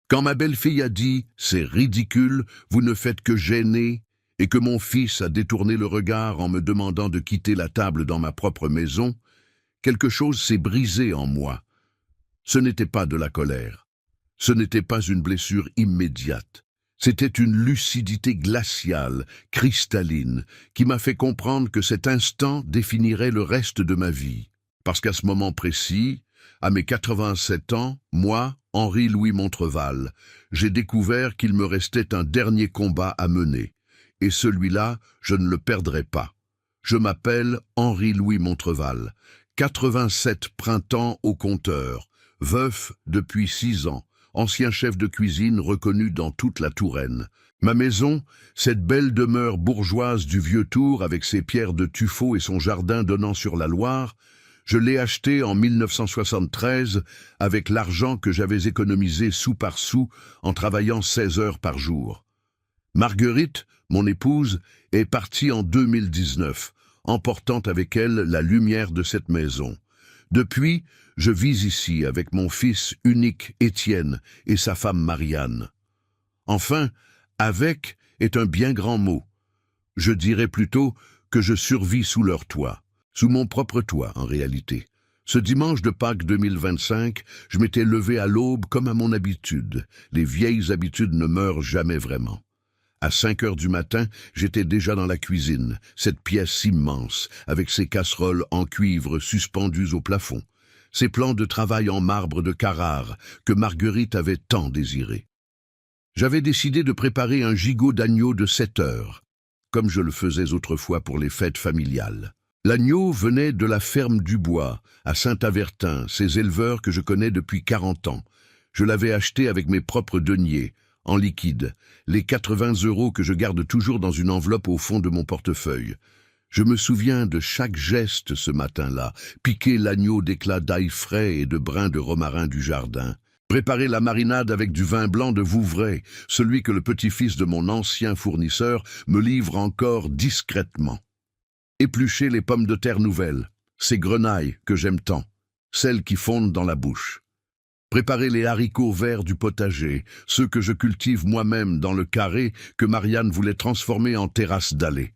Quand ma belle-fille a dit « c'est ridicule, vous ne faites que gêner », et que mon fils a détourné le regard en me demandant de quitter la table dans ma propre maison, quelque chose s'est brisé en moi. Ce n'était pas de la colère. Ce n'était pas une blessure immédiate. C'était une lucidité glaciale, cristalline, qui m'a fait comprendre que cet instant définirait le reste de ma vie. Parce qu'à ce moment précis, à mes 87 ans, moi, Henri-Louis Montreval, j'ai découvert qu'il me restait un dernier combat à mener. Et celui-là, je ne le perdrai pas. Je m'appelle Henri-Louis Montreval, 87 printemps au compteur, veuf depuis 6 ans, ancien chef de cuisine reconnu dans toute la Touraine. Ma maison, cette belle demeure bourgeoise du Vieux-Tour avec ses pierres de tuffeau et son jardin donnant sur la Loire, je l'ai achetée en 1973 avec l'argent que j'avais économisé sou par sou en travaillant 16 heures par jour. Marguerite, mon épouse, est partie en 2019, emportant avec elle la lumière de cette maison. Depuis, je vis ici avec mon fils unique Étienne et sa femme Marianne. Enfin, « avec » est un bien grand mot. Je dirais plutôt que je survis sous leur toit, sous mon propre toit en réalité. Ce dimanche de Pâques 2025, je m'étais levé à l'aube comme à mon habitude. Les vieilles habitudes ne meurent jamais vraiment. À 5 heures du matin, j'étais déjà dans la cuisine, cette pièce immense, avec ses casseroles en cuivre suspendues au plafond, ces plans de travail en marbre de Carrare que Marguerite avait tant désiré. J'avais décidé de préparer un gigot d'agneau de 7 heures, comme je le faisais autrefois pour les fêtes familiales. L'agneau venait de la ferme du Bois, à Saint-Avertin, ces éleveurs que je connais depuis 40 ans. Je l'avais acheté avec mes propres deniers, en liquide, les 80 € que je garde toujours dans une enveloppe au fond de mon portefeuille. Je me souviens de chaque geste ce matin-là, piquer l'agneau d'éclats d'ail frais et de brins de romarin du jardin, préparer la marinade avec du vin blanc de Vouvray, celui que le petit-fils de mon ancien fournisseur me livre encore discrètement. Éplucher les pommes de terre nouvelles, ces grenailles que j'aime tant, celles qui fondent dans la bouche. Préparer les haricots verts du potager, ceux que je cultive moi-même dans le carré que Marianne voulait transformer en terrasse d'allée.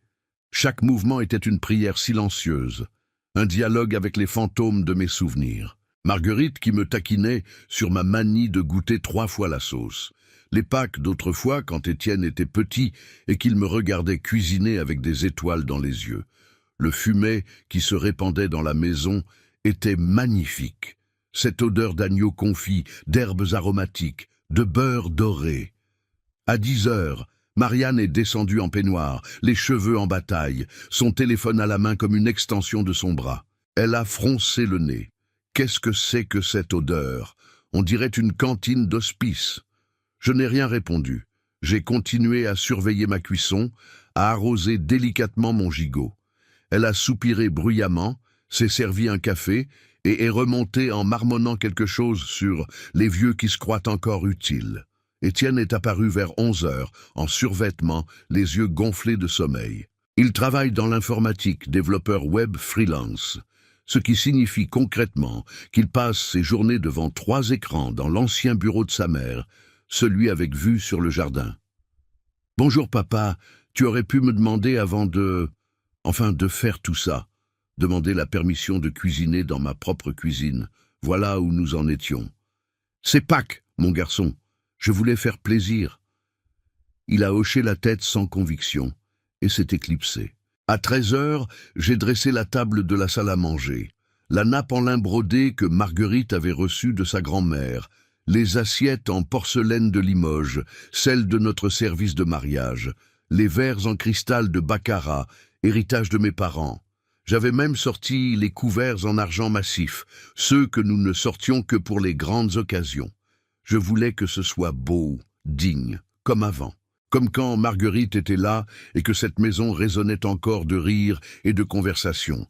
Chaque mouvement était une prière silencieuse, un dialogue avec les fantômes de mes souvenirs. Marguerite qui me taquinait sur ma manie de goûter 3 fois la sauce. Les Pâques d'autrefois, quand Étienne était petit et qu'il me regardait cuisiner avec des étoiles dans les yeux. Le fumet qui se répandait dans la maison était magnifique. Cette odeur d'agneau confit, d'herbes aromatiques, de beurre doré. À 10 heures, Marianne est descendue en peignoir, les cheveux en bataille, son téléphone à la main comme une extension de son bras. Elle a froncé le nez. Qu'est-ce que c'est que cette odeur? On dirait une cantine d'hospice. Je n'ai rien répondu. J'ai continué à surveiller ma cuisson, à arroser délicatement mon gigot. Elle a soupiré bruyamment, s'est servi un café et est remontée en marmonnant quelque chose sur les vieux qui se croient encore utiles. Étienne est apparu vers 11 heures, en survêtement, les yeux gonflés de sommeil. Il travaille dans l'informatique, développeur web freelance, ce qui signifie concrètement qu'il passe ses journées devant 3 écrans dans l'ancien bureau de sa mère, celui avec vue sur le jardin. « Bonjour papa, tu aurais pu me demander avant de faire tout ça. » Demander la permission de cuisiner dans ma propre cuisine. Voilà où nous en étions. « C'est Pâques, mon garçon. Je voulais faire plaisir. » Il a hoché la tête sans conviction et s'est éclipsé. À 13 heures, j'ai dressé la table de la salle à manger. La nappe en lin brodé que Marguerite avait reçue de sa grand-mère, les assiettes en porcelaine de Limoges, celles de notre service de mariage, les verres en cristal de Baccarat, héritage de mes parents. J'avais même sorti les couverts en argent massif, ceux que nous ne sortions que pour les grandes occasions. Je voulais que ce soit beau, digne, comme avant, comme quand Marguerite était là et que cette maison résonnait encore de rires et de conversations.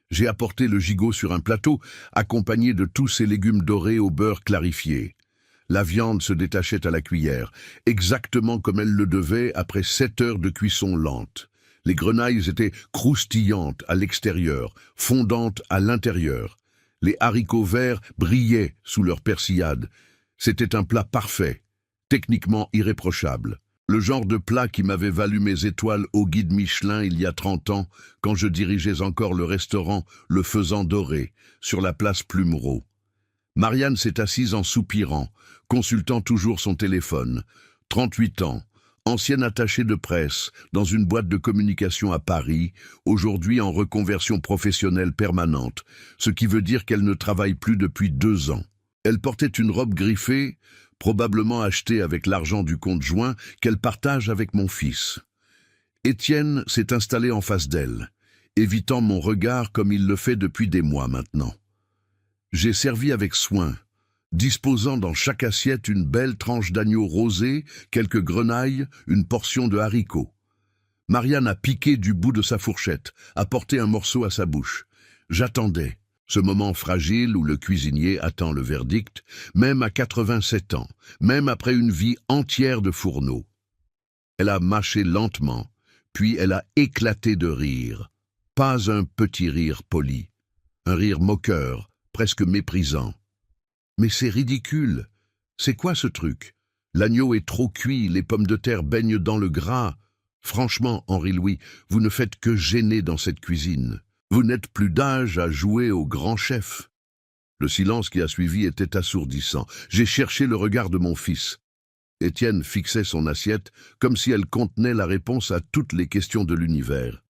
J'ai apporté le gigot sur un plateau, accompagné de tous ces légumes dorés au beurre clarifié. La viande se détachait à la cuillère, exactement comme elle le devait après 7 heures de cuisson lente. Les grenailles étaient croustillantes à l'extérieur, fondantes à l'intérieur. Les haricots verts brillaient sous leur persillade. C'était un plat parfait. techniquement irréprochable. Le genre de plat qui m'avait valu mes étoiles au guide Michelin il y a 30 ans, quand je dirigeais encore le restaurant Le Faisan Doré, sur la place Plumereau. Marianne s'est assise en soupirant, consultant toujours son téléphone. 38 ans, ancienne attachée de presse dans une boîte de communication à Paris, aujourd'hui en reconversion professionnelle permanente, ce qui veut dire qu'elle ne travaille plus depuis 2 ans. Elle portait une robe griffée, probablement achetée avec l'argent du compte joint qu'elle partage avec mon fils. Étienne s'est installé en face d'elle, évitant mon regard comme il le fait depuis des mois maintenant. J'ai servi avec soin, disposant dans chaque assiette une belle tranche d'agneau rosé, quelques grenailles, une portion de haricots. Marianne a piqué du bout de sa fourchette, a porté un morceau à sa bouche. J'attendais, ce moment fragile où le cuisinier attend le verdict, même à 87 ans, même après une vie entière de fourneau. Elle a mâché lentement, puis elle a éclaté de rire. Pas un petit rire poli, un rire moqueur, presque méprisant. Mais c'est ridicule. C'est quoi ce truc? L'agneau est trop cuit, les pommes de terre baignent dans le gras. Franchement, Henri-Louis, vous ne faites que gêner dans cette cuisine. Vous n'êtes plus d'âge à jouer au grand chef. Le silence qui a suivi était assourdissant. J'ai cherché le regard de mon fils. Étienne fixait son assiette comme si elle contenait la réponse à toutes les questions de l'univers.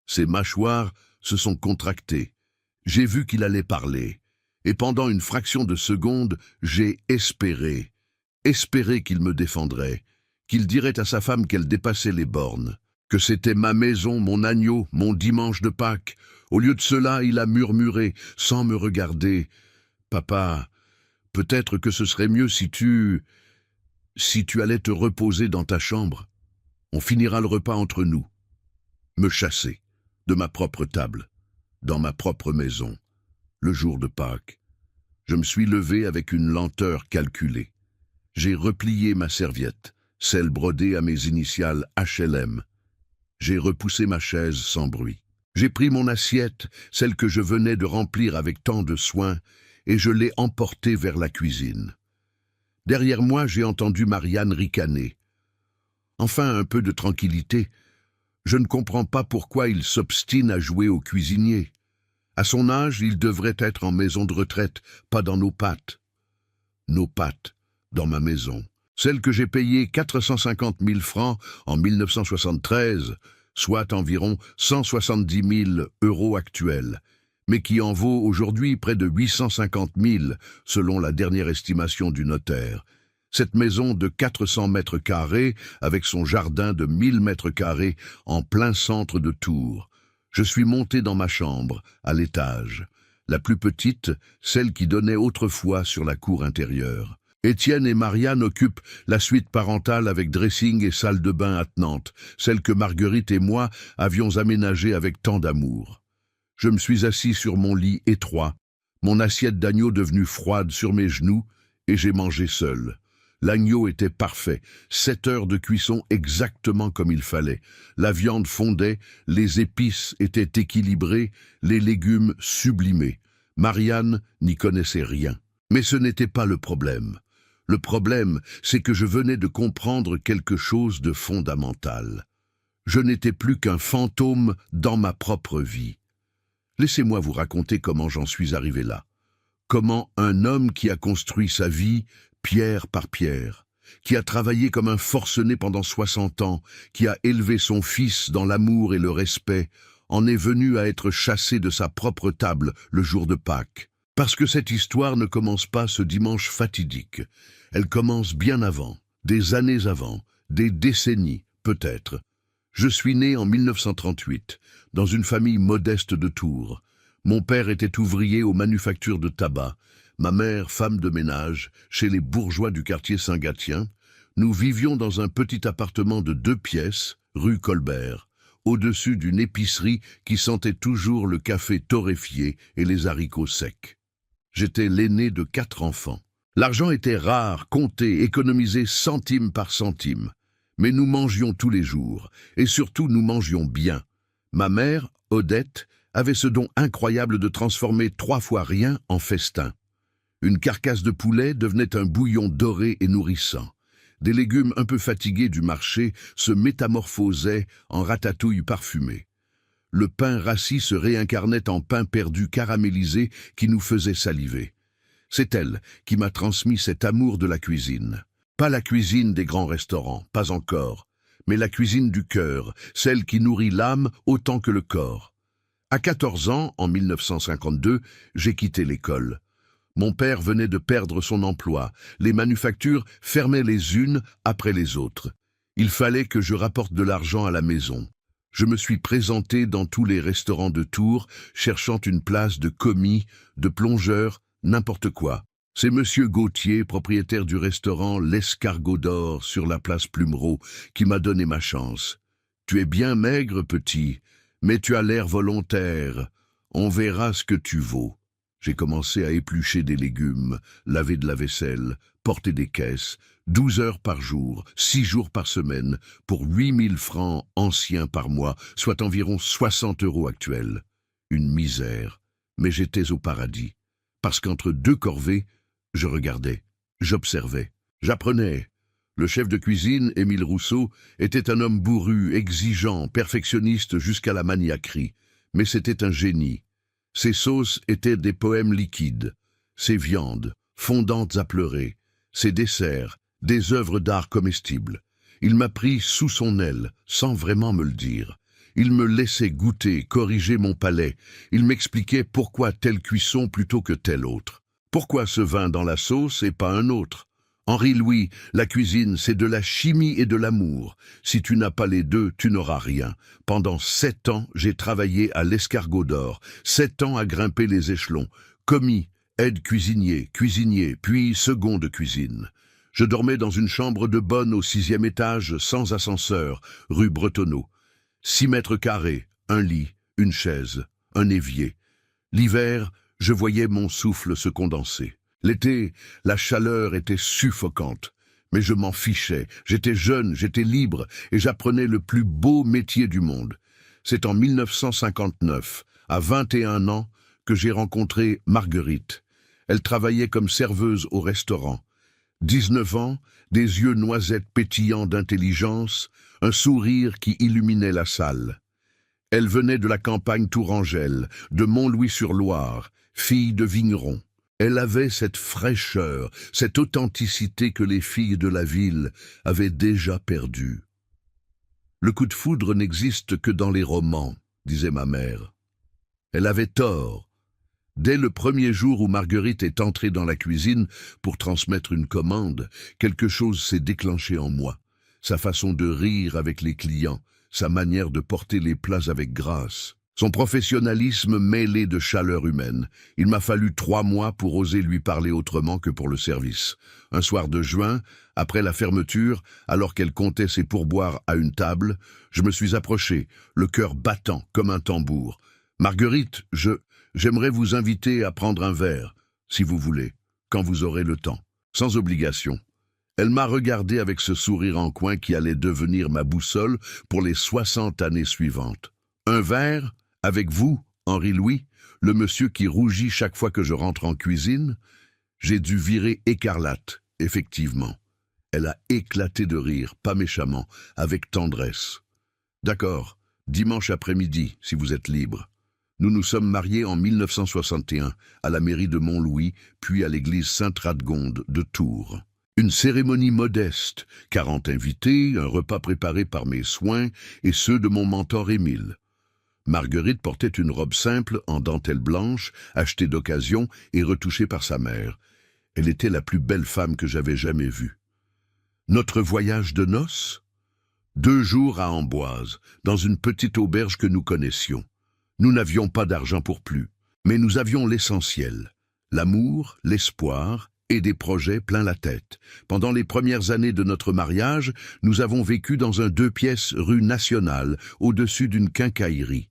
Ses mâchoires se sont contractées. J'ai vu qu'il allait parler. Et pendant une fraction de seconde, j'ai espéré qu'il me défendrait, qu'il dirait à sa femme qu'elle dépassait les bornes, que c'était ma maison, mon agneau, mon dimanche de Pâques. Au lieu de cela, il a murmuré, sans me regarder, « Papa, peut-être que ce serait mieux si tu allais te reposer dans ta chambre. On finira le repas entre nous. » Me chasser, de ma propre table, dans ma propre maison, le jour de Pâques. Je me suis levé avec une lenteur calculée. J'ai replié ma serviette, celle brodée à mes initiales HLM. J'ai repoussé ma chaise sans bruit. J'ai pris mon assiette, celle que je venais de remplir avec tant de soin, et je l'ai emportée vers la cuisine. Derrière moi, j'ai entendu Marianne ricaner. Enfin, un peu de tranquillité. Je ne comprends pas pourquoi il s'obstine à jouer au cuisinier. À son âge, il devrait être en maison de retraite, pas dans nos pattes. Nos pattes, dans ma maison. Celle que j'ai payée 450 000 francs en 1973, soit environ 170 000 € actuels, mais qui en vaut aujourd'hui près de 850 000, selon la dernière estimation du notaire. Cette maison de 400 mètres carrés, avec son jardin de 1000 mètres carrés, en plein centre de Tours. Je suis monté dans ma chambre, à l'étage, la plus petite, celle qui donnait autrefois sur la cour intérieure. Étienne et Marianne occupent la suite parentale avec dressing et salle de bain attenante, celle que Marguerite et moi avions aménagée avec tant d'amour. Je me suis assis sur mon lit étroit, mon assiette d'agneau devenue froide sur mes genoux, et j'ai mangé seul. L'agneau était parfait, 7 heures de cuisson exactement comme il fallait. La viande fondait, les épices étaient équilibrées, les légumes sublimés. Marianne n'y connaissait rien. Mais ce n'était pas le problème. Le problème, c'est que je venais de comprendre quelque chose de fondamental. Je n'étais plus qu'un fantôme dans ma propre vie. Laissez-moi vous raconter comment j'en suis arrivé là. Comment un homme qui a construit sa vie pierre par pierre, qui a travaillé comme un forcené pendant 60 ans, qui a élevé son fils dans l'amour et le respect, en est venu à être chassé de sa propre table le jour de Pâques. Parce que cette histoire ne commence pas ce dimanche fatidique. Elle commence bien avant, des années avant, des décennies peut-être. Je suis né en 1938, dans une famille modeste de Tours. Mon père était ouvrier aux manufactures de tabac, ma mère femme de ménage, chez les bourgeois du quartier Saint-Gatien. Nous vivions dans un petit appartement de 2 pièces, rue Colbert, au-dessus d'une épicerie qui sentait toujours le café torréfié et les haricots secs. J'étais l'aîné de 4 enfants. L'argent était rare, compté, économisé centime par centime. Mais nous mangions tous les jours, et surtout nous mangions bien. Ma mère, Odette, avait ce don incroyable de transformer 3 fois rien en festin. Une carcasse de poulet devenait un bouillon doré et nourrissant. Des légumes un peu fatigués du marché se métamorphosaient en ratatouille parfumée. Le pain rassis se réincarnait en pain perdu caramélisé qui nous faisait saliver. C'est elle qui m'a transmis cet amour de la cuisine. Pas la cuisine des grands restaurants, pas encore, mais la cuisine du cœur, celle qui nourrit l'âme autant que le corps. À 14 ans, en 1952, j'ai quitté l'école. Mon père venait de perdre son emploi. Les manufactures fermaient les unes après les autres. Il fallait que je rapporte de l'argent à la maison. Je me suis présenté dans tous les restaurants de Tours, cherchant une place de commis, de plongeur, n'importe quoi. C'est monsieur Gauthier, propriétaire du restaurant L'Escargot d'Or sur la place Plumereau, qui m'a donné ma chance. Tu es bien maigre, petit, mais tu as l'air volontaire. On verra ce que tu vaux. J'ai commencé à éplucher des légumes, laver de la vaisselle, porter des caisses, 12 heures par jour, 6 jours par semaine, pour 8000 francs anciens par mois, soit environ 60 € actuels. Une misère, mais j'étais au paradis. Parce qu'entre deux corvées, je regardais, j'observais, j'apprenais. Le chef de cuisine, Émile Rousseau, était un homme bourru, exigeant, perfectionniste jusqu'à la maniaquerie. Mais c'était un génie. Ses sauces étaient des poèmes liquides, ses viandes, fondantes à pleurer, ses desserts, des œuvres d'art comestibles. Il m'a pris sous son aile, sans vraiment me le dire. Il me laissait goûter, corriger mon palais. Il m'expliquait pourquoi telle cuisson plutôt que telle autre. Pourquoi ce vin dans la sauce et pas un autre? Henri Louis, la cuisine, c'est de la chimie et de l'amour. Si tu n'as pas les deux, tu n'auras rien. Pendant 7 ans, j'ai travaillé à l'Escargot d'Or, 7 ans à grimper les échelons. Commis, aide-cuisinier, cuisinier, puis second de cuisine. Je dormais dans une chambre de bonne au 6e étage, sans ascenseur, rue Bretonneau. 6 mètres carrés, un lit, une chaise, un évier. L'hiver, je voyais mon souffle se condenser. L'été, la chaleur était suffocante. Mais je m'en fichais. J'étais jeune, j'étais libre, et j'apprenais le plus beau métier du monde. C'est en 1959, à 21 ans, que j'ai rencontré Marguerite. Elle travaillait comme serveuse au restaurant. 19 ans, des yeux noisettes pétillants d'intelligence, un sourire qui illuminait la salle. Elle venait de la campagne tourangelle, de Montlouis-sur-Loire, fille de vigneron. Elle avait cette fraîcheur, cette authenticité que les filles de la ville avaient déjà perdue. Le coup de foudre n'existe que dans les romans, disait ma mère. Elle avait tort. Dès le premier jour où Marguerite est entrée dans la cuisine pour transmettre une commande, quelque chose s'est déclenché en moi. Sa façon de rire avec les clients, sa manière de porter les plats avec grâce. Son professionnalisme mêlé de chaleur humaine. Il m'a fallu 3 mois pour oser lui parler autrement que pour le service. Un soir de juin, après la fermeture, alors qu'elle comptait ses pourboires à une table, je me suis approché, le cœur battant comme un tambour. « Marguerite, j'aimerais vous inviter à prendre un verre, si vous voulez, quand vous aurez le temps, sans obligation. » Elle m'a regardé avec ce sourire en coin qui allait devenir ma boussole pour les 60 années suivantes. « Un verre ? Avec vous, Henri Louis, le monsieur qui rougit chaque fois que je rentre en cuisine ?» J'ai dû virer écarlate, effectivement. Elle a éclaté de rire, pas méchamment, avec tendresse. « D'accord, dimanche après-midi, si vous êtes libre. » Nous nous sommes mariés en 1961, à la mairie de Montlouis, puis à l'église Sainte-Radegonde de Tours. Une cérémonie modeste, 40 invités, un repas préparé par mes soins et ceux de mon mentor Émile. Marguerite portait une robe simple en dentelle blanche, achetée d'occasion et retouchée par sa mère. Elle était la plus belle femme que j'avais jamais vue. Notre voyage de noces ? 2 jours à Amboise, dans une petite auberge que nous connaissions. Nous n'avions pas d'argent pour plus, mais nous avions l'essentiel. L'amour, l'espoir et des projets plein la tête. Pendant les premières années de notre mariage, nous avons vécu dans un 2 pièces rue Nationale, au-dessus d'une quincaillerie.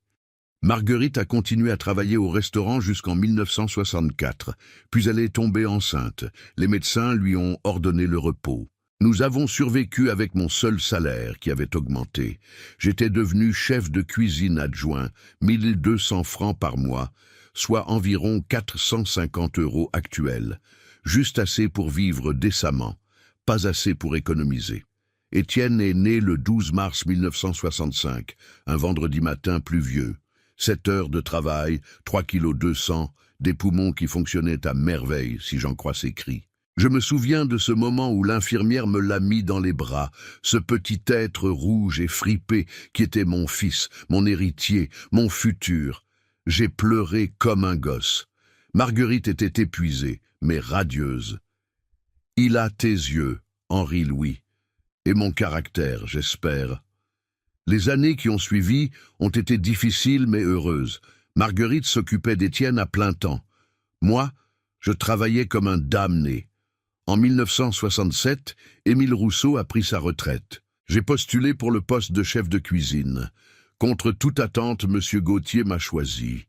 Marguerite a continué à travailler au restaurant jusqu'en 1964, puis elle est tombée enceinte. Les médecins lui ont ordonné le repos. Nous avons survécu avec mon seul salaire qui avait augmenté. J'étais devenu chef de cuisine adjoint, 1200 francs par mois, soit environ 450 € actuels. Juste assez pour vivre décemment. pas assez pour économiser. Étienne est né le 12 mars 1965, un vendredi matin pluvieux. 7 heures de travail, 3,2 kg, des poumons qui fonctionnaient à merveille, si j'en crois ses cris. Je me souviens de ce moment où l'infirmière me l'a mis dans les bras, ce petit être rouge et fripé qui était mon fils, mon héritier, mon futur. J'ai pleuré comme un gosse. Marguerite était épuisée, mais radieuse. Il a tes yeux, Henri-Louis, et mon caractère, j'espère. Les années qui ont suivi ont été difficiles mais heureuses. Marguerite s'occupait d'Étienne à plein temps. Moi, je travaillais comme un damné. En 1967, Émile Rousseau a pris sa retraite. J'ai postulé pour le poste de chef de cuisine. Contre toute attente, M. Gauthier m'a choisi.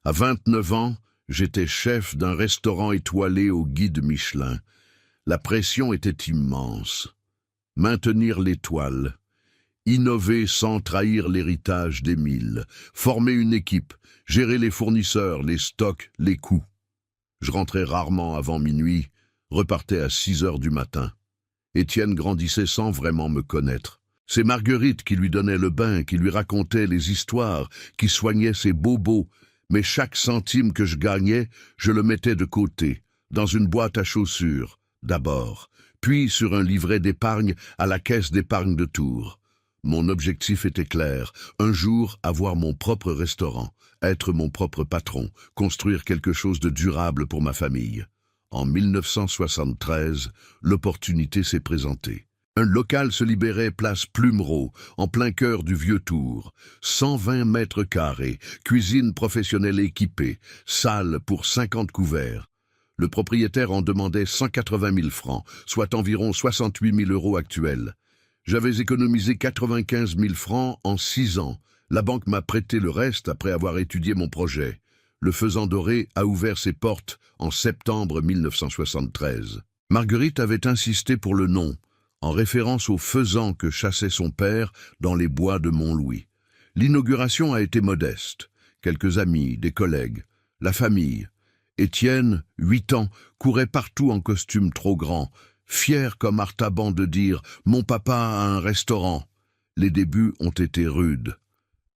À 29 ans, j'étais chef d'un restaurant étoilé au guide Michelin. La pression était immense. Maintenir l'étoile. Innover sans trahir l'héritage d'Émile. Former une équipe. Gérer les fournisseurs, les stocks, les coûts. Je rentrais rarement avant minuit, repartais à 6 heures du matin. Étienne grandissait sans vraiment me connaître. C'est Marguerite qui lui donnait le bain, qui lui racontait les histoires, qui soignait ses bobos, mais chaque centime que je gagnais, je le mettais de côté, dans une boîte à chaussures, d'abord, puis sur un livret d'épargne à la caisse d'épargne de Tours. Mon objectif était clair, un jour avoir mon propre restaurant, être mon propre patron, construire quelque chose de durable pour ma famille. En 1973, l'opportunité s'est présentée. Un local se libérait place Plumereau, en plein cœur du vieux Tours. 120 mètres carrés, cuisine professionnelle équipée, salle pour 50 couverts. Le propriétaire en demandait 180 000 francs, soit environ 68 000 € actuels. J'avais économisé 95 000 francs en 6 ans. La banque m'a prêté le reste après avoir étudié mon projet. Le Faisan Doré a ouvert ses portes en septembre 1973. Marguerite avait insisté pour le nom, en référence au faisan que chassait son père dans les bois de Montlouis. L'inauguration a été modeste. Quelques amis, des collègues, la famille. Étienne, 8 ans, courait partout en costume trop grand, fier comme Artaban de dire « Mon papa a un restaurant ». Les débuts ont été rudes.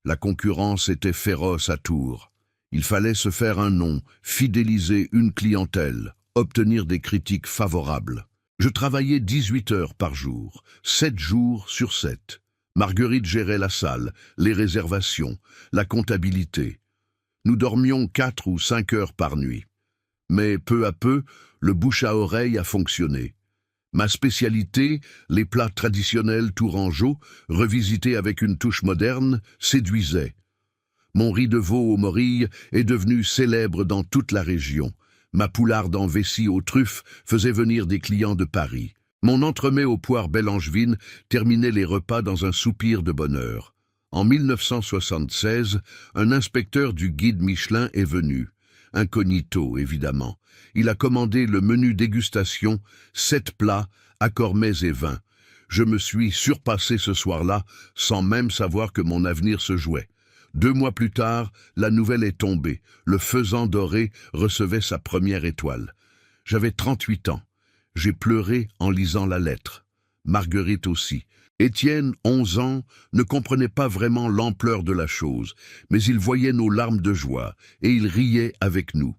La concurrence était féroce à Tours. Il fallait se faire un nom, fidéliser une clientèle, obtenir des critiques favorables. Je travaillais 18 heures par jour, 7 jours sur 7. Marguerite gérait la salle, les réservations, la comptabilité. Nous dormions 4 ou 5 heures par nuit. Mais peu à peu, le bouche à oreille a fonctionné. Ma spécialité, les plats traditionnels tourangeaux, revisités avec une touche moderne, séduisait. Mon riz de veau aux morilles est devenu célèbre dans toute la région. Ma poularde en vessie aux truffes faisait venir des clients de Paris. Mon entremets aux poires Bellangevine terminait les repas dans un soupir de bonheur. En 1976, un inspecteur du guide Michelin est venu. Incognito, évidemment. Il a commandé le menu dégustation, 7 plats, accords mets et vins. Je me suis surpassé ce soir-là, sans même savoir que mon avenir se jouait. 2 mois plus tard, la nouvelle est tombée. Le Faisan Doré recevait sa première étoile. J'avais 38 ans. J'ai pleuré en lisant la lettre. Marguerite aussi. Étienne, 11 ans, ne comprenait pas vraiment l'ampleur de la chose, mais il voyait nos larmes de joie et il riait avec nous.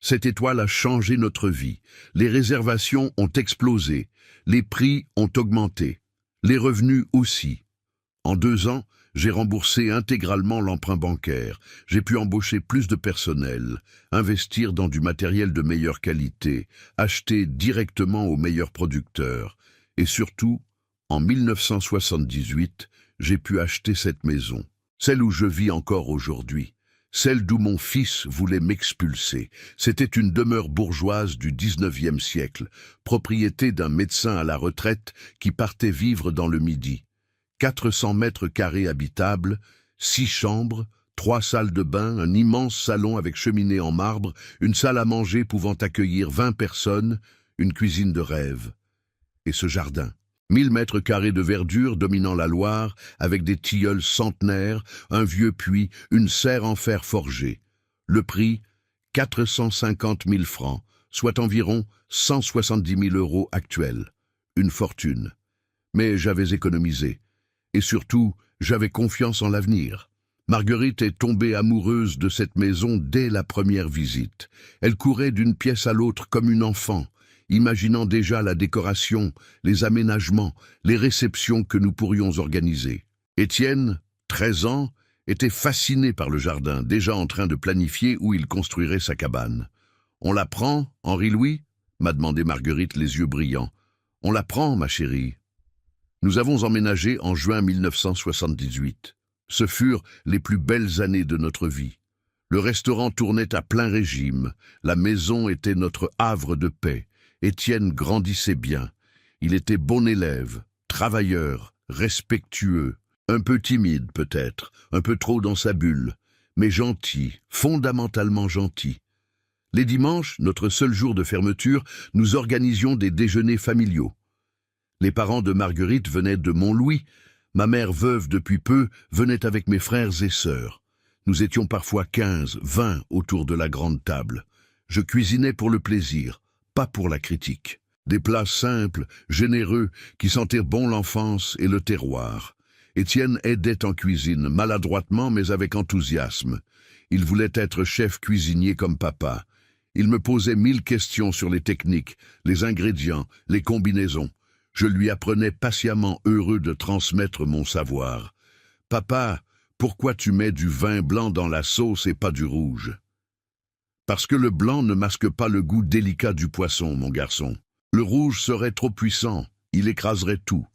Cette étoile a changé notre vie. Les réservations ont explosé. Les prix ont augmenté. Les revenus aussi. En 2 ans, j'ai remboursé intégralement l'emprunt bancaire. J'ai pu embaucher plus de personnel, investir dans du matériel de meilleure qualité, acheter directement aux meilleurs producteurs. Et surtout, en 1978, j'ai pu acheter cette maison, celle où je vis encore aujourd'hui, celle d'où mon fils voulait m'expulser. C'était une demeure bourgeoise du 19e siècle, propriété d'un médecin à la retraite qui partait vivre dans le Midi. 400 mètres carrés habitables, 6 chambres, 3 salles de bain, un immense salon avec cheminée en marbre, une salle à manger pouvant accueillir 20 personnes, une cuisine de rêve. Et ce jardin, 1000 mètres carrés de verdure dominant la Loire, avec des tilleuls centenaires, un vieux puits, une serre en fer forgé. Le prix, 450 000 francs, soit environ 170 000 € actuels. une fortune. Mais j'avais économisé. Et surtout, j'avais confiance en l'avenir. Marguerite est tombée amoureuse de cette maison dès la première visite. Elle courait d'une pièce à l'autre comme une enfant, imaginant déjà la décoration, les aménagements, les réceptions que nous pourrions organiser. Étienne, 13 ans, était fasciné par le jardin, déjà en train de planifier où il construirait sa cabane. « On la prend, Henri-Louis » m'a demandé Marguerite, les yeux brillants. « On la prend, ma chérie. » Nous avons emménagé en juin 1978. Ce furent les plus belles années de notre vie. Le restaurant tournait à plein régime, la maison était notre havre de paix. Étienne grandissait bien. Il était bon élève, travailleur, respectueux, un peu timide peut-être, un peu trop dans sa bulle, mais gentil, fondamentalement gentil. Les dimanches, notre seul jour de fermeture, nous organisions des déjeuners familiaux. Les parents de Marguerite venaient de Montlouis. Ma mère, veuve depuis peu, venait avec mes frères et sœurs. Nous étions parfois 15, 20 autour de la grande table. Je cuisinais pour le plaisir, pas pour la critique. Des plats simples, généreux, qui sentaient bon l'enfance et le terroir. Étienne aidait en cuisine, maladroitement mais avec enthousiasme. Il voulait être chef cuisinier comme papa. Il me posait 1000 questions sur les techniques, les ingrédients, les combinaisons. Je lui apprenais patiemment, heureux de transmettre mon savoir. « Papa, pourquoi tu mets du vin blanc dans la sauce et pas du rouge ?»« Parce que le blanc ne masque pas le goût délicat du poisson, mon garçon. Le rouge serait trop puissant, il écraserait tout. »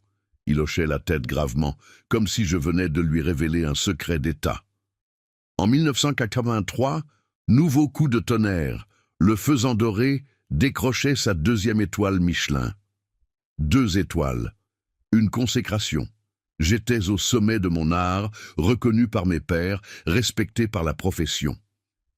Il hochait la tête gravement, comme si je venais de lui révéler un secret d'État. En 1983, nouveau coup de tonnerre, le faisan doré décrochait sa 2e étoile Michelin. 2 étoiles, une consécration. J'étais au sommet de mon art, reconnu par mes pairs, respecté par la profession.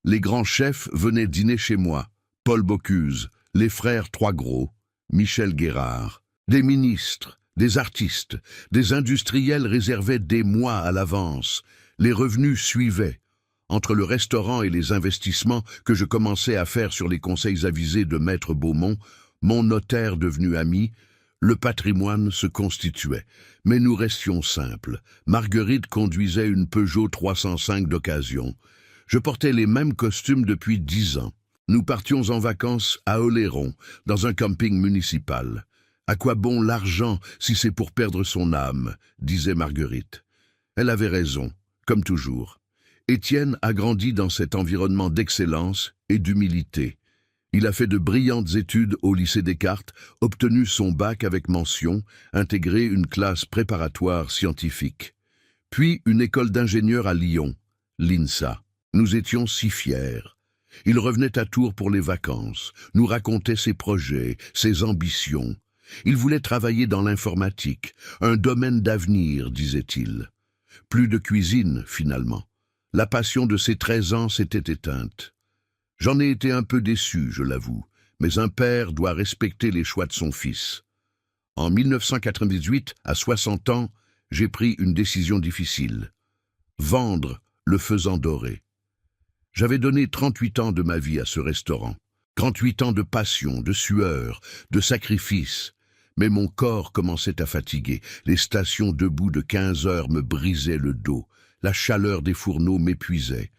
Les grands chefs venaient dîner chez moi. Paul Bocuse, les frères Trois-Gros, Michel Guérard. Des ministres, des artistes, des industriels réservaient des mois à l'avance. Les revenus suivaient. Entre le restaurant et les investissements que je commençais à faire sur les conseils avisés de Maître Beaumont, mon notaire devenu ami, le patrimoine se constituait, mais nous restions simples. Marguerite conduisait une Peugeot 305 d'occasion. Je portais les mêmes costumes depuis 10 ans. Nous partions en vacances à Oléron, dans un camping municipal. « À quoi bon l'argent si c'est pour perdre son âme ?» disait Marguerite. Elle avait raison, comme toujours. Étienne a grandi dans cet environnement d'excellence et d'humilité. Il a fait de brillantes études au lycée Descartes, obtenu son bac avec mention, intégré une classe préparatoire scientifique. Puis une école d'ingénieurs à Lyon, l'INSA. Nous étions si fiers. Il revenait à Tours pour les vacances, nous racontait ses projets, ses ambitions. Il voulait travailler dans l'informatique, un domaine d'avenir, disait-il. Plus de cuisine, finalement. La passion de ses 13 ans s'était éteinte. J'en ai été un peu déçu, je l'avoue, mais un père doit respecter les choix de son fils. En 1998, à 60 ans, j'ai pris une décision difficile. Vendre le faisan doré. J'avais donné 38 ans de ma vie à ce restaurant. 38 ans de passion, de sueur, de sacrifice. Mais mon corps commençait à fatiguer. Les stations debout de 15 heures me brisaient le dos. La chaleur des fourneaux m'épuisait.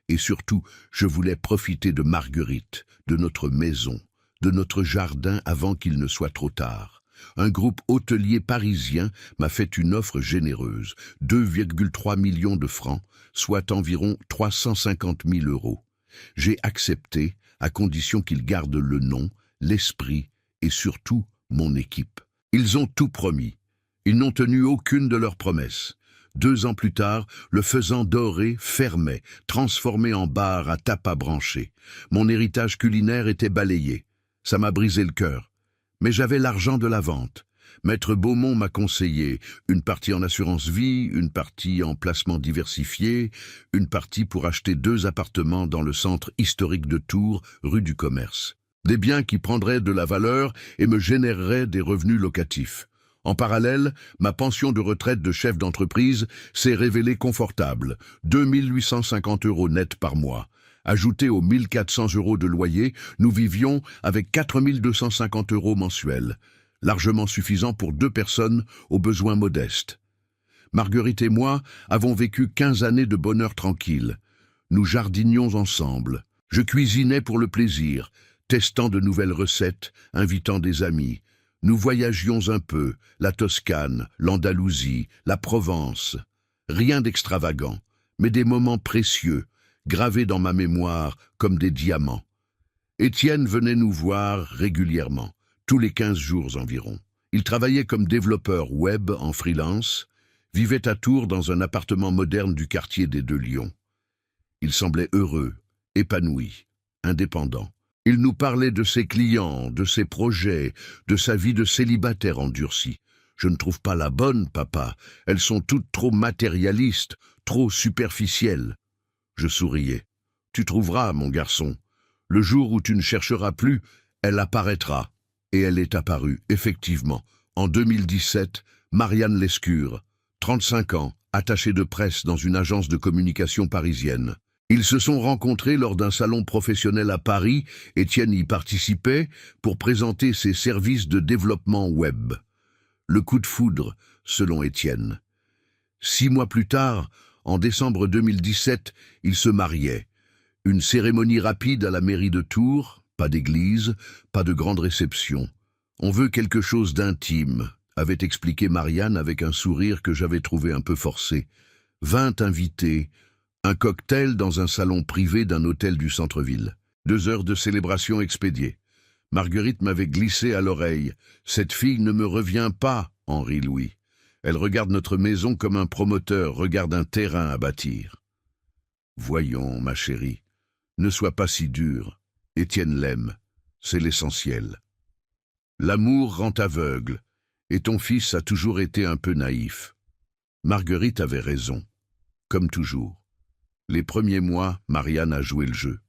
Et surtout, je voulais profiter de Marguerite, de notre maison, de notre jardin avant qu'il ne soit trop tard. Un groupe hôtelier parisien m'a fait une offre généreuse, 2,3 millions de francs, soit environ 350 000 €. J'ai accepté, à condition qu'ils gardent le nom, l'esprit et surtout mon équipe. Ils ont tout promis. Ils n'ont tenu aucune de leurs promesses. 2 ans plus tard, le faisan doré fermait, transformé en bar à tapas branchés. Mon héritage culinaire était balayé. Ça m'a brisé le cœur. Mais j'avais l'argent de la vente. Maître Beaumont m'a conseillé une partie en assurance vie, une partie en placement diversifié, une partie pour acheter 2 appartements dans le centre historique de Tours, rue du Commerce. Des biens qui prendraient de la valeur et me généreraient des revenus locatifs. En parallèle, ma pension de retraite de chef d'entreprise s'est révélée confortable, 2 850 € net par mois. Ajouté aux 1 400 € de loyer, nous vivions avec 4 250 € mensuels. largement suffisant pour 2 personnes aux besoins modestes. Marguerite et moi avons vécu 15 années de bonheur tranquille. Nous jardinions ensemble. Je cuisinais pour le plaisir, testant de nouvelles recettes, invitant des amis. Nous voyagions un peu, la Toscane, l'Andalousie, la Provence. Rien d'extravagant, mais des moments précieux, gravés dans ma mémoire comme des diamants. Étienne venait nous voir régulièrement, tous les 15 jours environ. Il travaillait comme développeur web en freelance, vivait à Tours dans un appartement moderne du quartier des Deux Lions. Il semblait heureux, épanoui, indépendant. Il nous parlait de ses clients, de ses projets, de sa vie de célibataire endurci. Je ne trouve pas la bonne, papa. Elles sont toutes trop matérialistes, trop superficielles. Je souriais. Tu trouveras, mon garçon. Le jour où tu ne chercheras plus, elle apparaîtra. Et elle est apparue, effectivement. En 2017, Marianne Lescure, 35 ans, attachée de presse dans une agence de communication parisienne. Ils se sont rencontrés lors d'un salon professionnel à Paris. Étienne y participait pour présenter ses services de développement web. Le coup de foudre, selon Étienne. 6 mois plus tard, en décembre 2017, ils se mariaient. Une cérémonie rapide à la mairie de Tours, pas d'église, pas de grande réception. On veut quelque chose d'intime, avait expliqué Marianne avec un sourire que j'avais trouvé un peu forcé. 20 invités, un cocktail dans un salon privé d'un hôtel du centre-ville. 2 heures de célébration expédiées. Marguerite m'avait glissé à l'oreille. « Cette fille ne me revient pas, Henri-Louis. Elle regarde notre maison comme un promoteur regarde un terrain à bâtir. » Voyons, ma chérie, ne sois pas si dure. Étienne l'aime, c'est l'essentiel. L'amour rend aveugle, et ton fils a toujours été un peu naïf. Marguerite avait raison, comme toujours. Les premiers mois, Marianne a joué le jeu.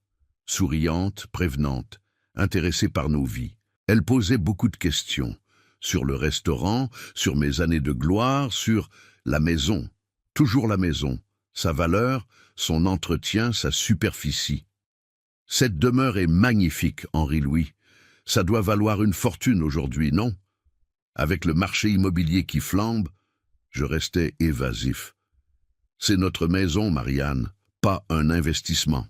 Souriante, prévenante, intéressée par nos vies. Elle posait beaucoup de questions. Sur le restaurant, sur mes années de gloire, sur la maison. Toujours la maison. Sa valeur, son entretien, sa superficie. Cette demeure est magnifique, Henri-Louis. Ça doit valoir une fortune aujourd'hui, non? Avec le marché immobilier qui flambe, je restais évasif. C'est notre maison, Marianne, pas un investissement.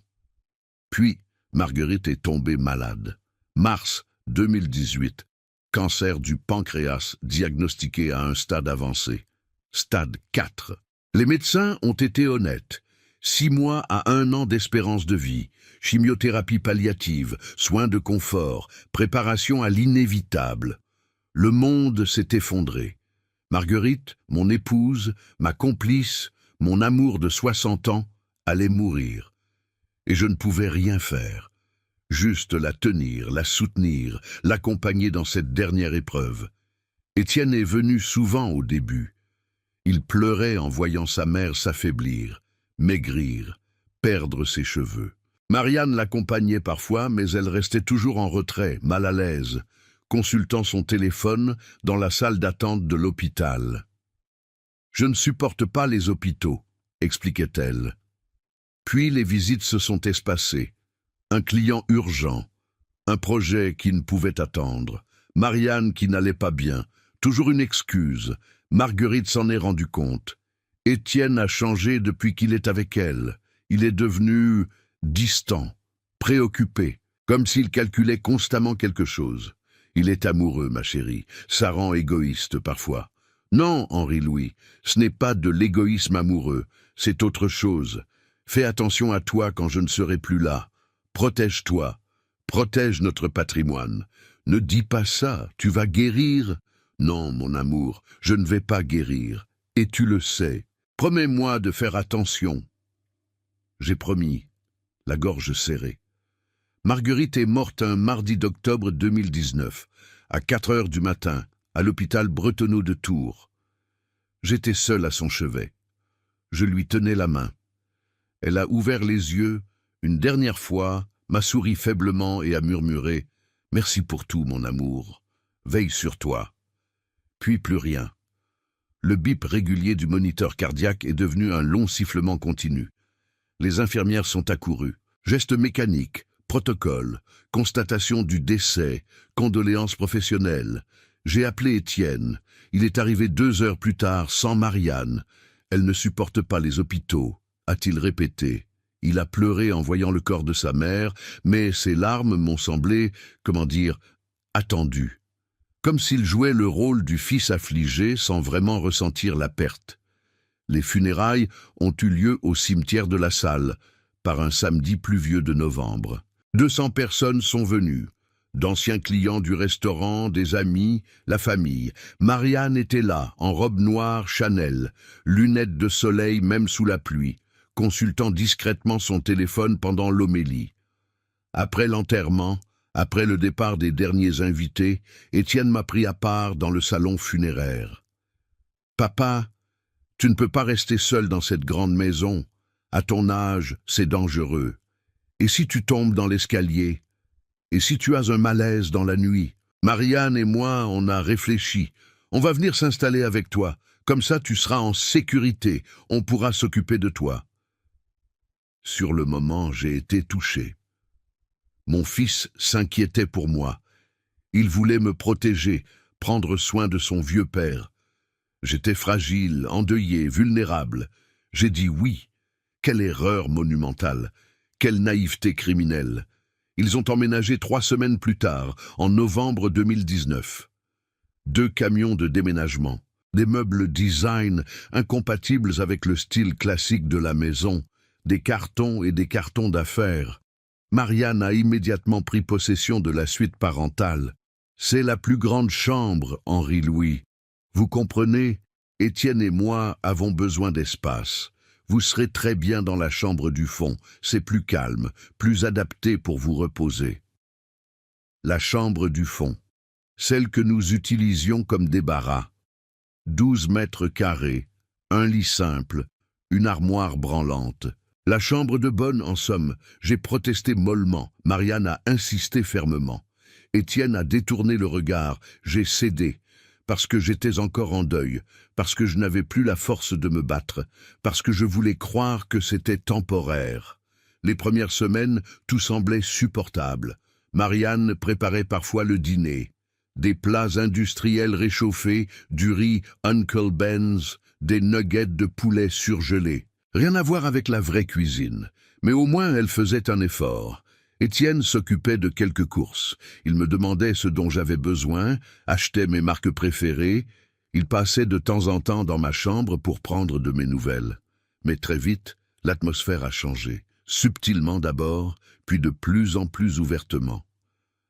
Puis, Marguerite est tombée malade. Mars 2018. Cancer du pancréas diagnostiqué à un stade avancé. Stade 4. Les médecins ont été honnêtes. 6 mois à 1 an d'espérance de vie, chimiothérapie palliative, soins de confort, préparation à l'inévitable. Le monde s'est effondré. Marguerite, mon épouse, ma complice, mon amour de 60 ans, allait mourir. Et je ne pouvais rien faire. Juste la tenir, la soutenir, l'accompagner dans cette dernière épreuve. Étienne est venu souvent au début. Il pleurait en voyant sa mère s'affaiblir, maigrir, perdre ses cheveux. Marianne l'accompagnait parfois, mais elle restait toujours en retrait, mal à l'aise, consultant son téléphone dans la salle d'attente de l'hôpital. « Je ne supporte pas les hôpitaux », expliquait-elle. Puis les visites se sont espacées. Un client urgent, un projet qui ne pouvait attendre, Marianne qui n'allait pas bien, toujours une excuse. Marguerite s'en est rendue compte. Étienne a changé depuis qu'il est avec elle. Il est devenu distant, préoccupé, comme s'il calculait constamment quelque chose. Il est amoureux, ma chérie, ça rend égoïste parfois. Non, Henri-Louis, ce n'est pas de l'égoïsme amoureux, c'est autre chose. Fais attention à toi quand je ne serai plus là. Protège-toi, protège notre patrimoine. Ne dis pas ça, tu vas guérir. Non, mon amour, je ne vais pas guérir, et tu le sais. Promets-moi de faire attention. J'ai promis, la gorge serrée. Marguerite est morte un mardi d'octobre 2019, à 4 heures du matin, à l'hôpital Bretonneau de Tours. J'étais seul à son chevet. Je lui tenais la main. Elle a ouvert les yeux, une dernière fois, m'a souri faiblement et a murmuré « Merci pour tout, mon amour. Veille sur toi. » Puis plus rien. Le bip régulier du moniteur cardiaque est devenu un long sifflement continu. Les infirmières sont accourues. Gestes mécaniques, protocole, constatation du décès, condoléances professionnelles. J'ai appelé Étienne. Il est arrivé 2 heures plus tard sans Marianne. Elle ne supporte pas les hôpitaux, a-t-il répété. Il a pleuré en voyant le corps de sa mère, mais ses larmes m'ont semblé, attendues. Comme s'il jouait le rôle du fils affligé sans vraiment ressentir la perte. Les funérailles ont eu lieu au cimetière de la Salle, par un samedi pluvieux de novembre. 200 personnes sont venues. D'anciens clients du restaurant, des amis, la famille. Marianne était là, en robe noire Chanel, lunettes de soleil même sous la pluie, consultant discrètement son téléphone pendant l'homélie. Après l'enterrement, après le départ des derniers invités, Étienne m'a pris à part dans le salon funéraire. « Papa, tu ne peux pas rester seul dans cette grande maison. À ton âge, c'est dangereux. Et si tu tombes dans l'escalier ? Et si tu as un malaise dans la nuit ? Marianne et moi, on a réfléchi. On va venir s'installer avec toi. Comme ça, tu seras en sécurité. On pourra s'occuper de toi. » Sur le moment, j'ai été touché. Mon fils s'inquiétait pour moi. Il voulait me protéger, prendre soin de son vieux père. J'étais fragile, endeuillé, vulnérable. J'ai dit oui. Quelle erreur monumentale. Quelle naïveté criminelle. Ils ont emménagé 3 semaines plus tard, en novembre 2019. 2 camions de déménagement, des meubles design incompatibles avec le style classique de la maison, des cartons et des cartons d'affaires. Marianne a immédiatement pris possession de la suite parentale. C'est la plus grande chambre, Henri-Louis. Vous comprenez, Étienne et moi avons besoin d'espace. Vous serez très bien dans la chambre du fond, c'est plus calme, plus adapté pour vous reposer. La chambre du fond, celle que nous utilisions comme débarras. 12 mètres carrés, un lit simple, une armoire branlante. La chambre de bonne, en somme, j'ai protesté mollement, Marianne a insisté fermement. Étienne a détourné le regard, j'ai cédé. Parce que j'étais encore en deuil, parce que je n'avais plus la force de me battre, parce que je voulais croire que c'était temporaire. Les premières semaines, tout semblait supportable. Marianne préparait parfois le dîner. Des plats industriels réchauffés, du riz Uncle Ben's, des nuggets de poulet surgelés. Rien à voir avec la vraie cuisine, mais au moins elle faisait un effort. Étienne s'occupait de quelques courses. Il me demandait ce dont j'avais besoin, achetait mes marques préférées. Il passait de temps en temps dans ma chambre pour prendre de mes nouvelles. Mais très vite, l'atmosphère a changé. Subtilement d'abord, puis de plus en plus ouvertement.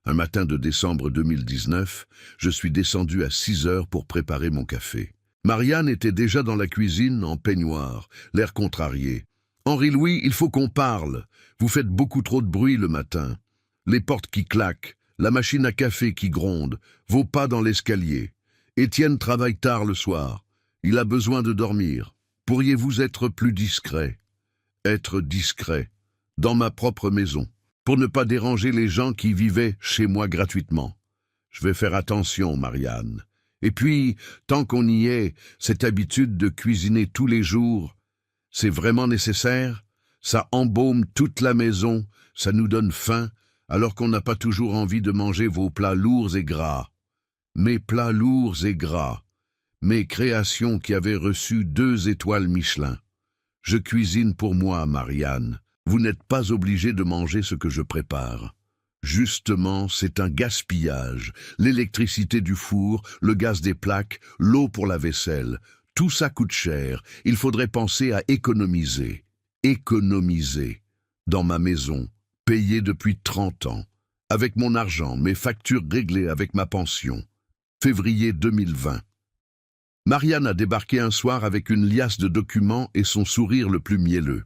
Un matin de décembre 2019, je suis descendu à 6 heures pour préparer mon café. Marianne était déjà dans la cuisine en peignoir, l'air contrarié. « Henri-Louis, il faut qu'on parle. Vous faites beaucoup trop de bruit le matin. Les portes qui claquent, la machine à café qui gronde, vos pas dans l'escalier. Étienne travaille tard le soir. Il a besoin de dormir. Pourriez-vous être plus discret ? Être discret, dans ma propre maison, pour ne pas déranger les gens qui vivaient chez moi gratuitement. Je vais faire attention, Marianne. Et puis, tant qu'on y est, cette habitude de cuisiner tous les jours, c'est vraiment nécessaire ? Ça embaume toute la maison, ça nous donne faim, alors qu'on n'a pas toujours envie de manger vos plats lourds et gras. Mes plats lourds et gras, mes créations qui avaient reçu 2 étoiles Michelin. Je cuisine pour moi, Marianne. Vous n'êtes pas obligée de manger ce que je prépare. Justement, c'est un gaspillage. L'électricité du four, le gaz des plaques, l'eau pour la vaisselle. Tout ça coûte cher. Il faudrait penser à économiser. Économiser. Dans ma maison, payée depuis 30 ans. Avec mon argent, mes factures réglées avec ma pension. Février 2020. Marianne a débarqué un soir avec une liasse de documents et son sourire le plus mielleux.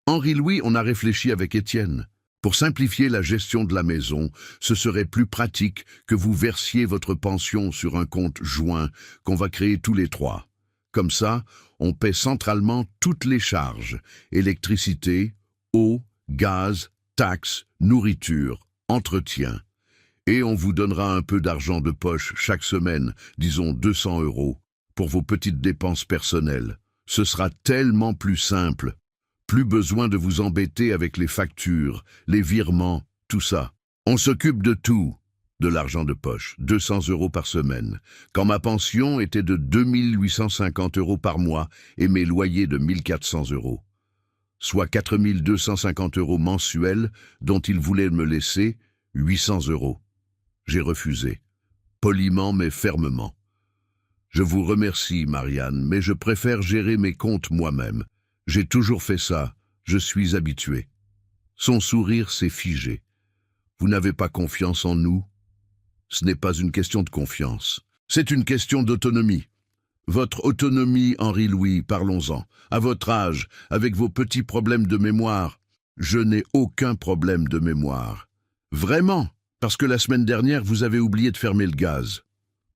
Henri-Louis, on a réfléchi avec Étienne. Pour simplifier la gestion de la maison, ce serait plus pratique que vous versiez votre pension sur un compte joint qu'on va créer tous les 3. Comme ça, on paie centralement toutes les charges, électricité, eau, gaz, taxes, nourriture, entretien. Et on vous donnera un peu d'argent de poche chaque semaine, disons 200 €, pour vos petites dépenses personnelles. Ce sera tellement plus simple. Plus besoin de vous embêter avec les factures, les virements, tout ça. On s'occupe de tout. de l'argent de poche, 200 € par semaine, quand ma pension était de 2850 € par mois et mes loyers de 1400 €, soit 4250 € mensuels dont il voulait me laisser 800 €. J'ai refusé, poliment mais fermement. Je vous remercie, Marianne, mais je préfère gérer mes comptes moi-même. J'ai toujours fait ça, je suis habitué. Son sourire s'est figé. Vous n'avez pas confiance en nous? Ce n'est pas une question de confiance. C'est une question d'autonomie. Votre autonomie, Henri-Louis, parlons-en. À votre âge, avec vos petits problèmes de mémoire. Je n'ai aucun problème de mémoire. Vraiment, parce que la semaine dernière, vous avez oublié de fermer le gaz.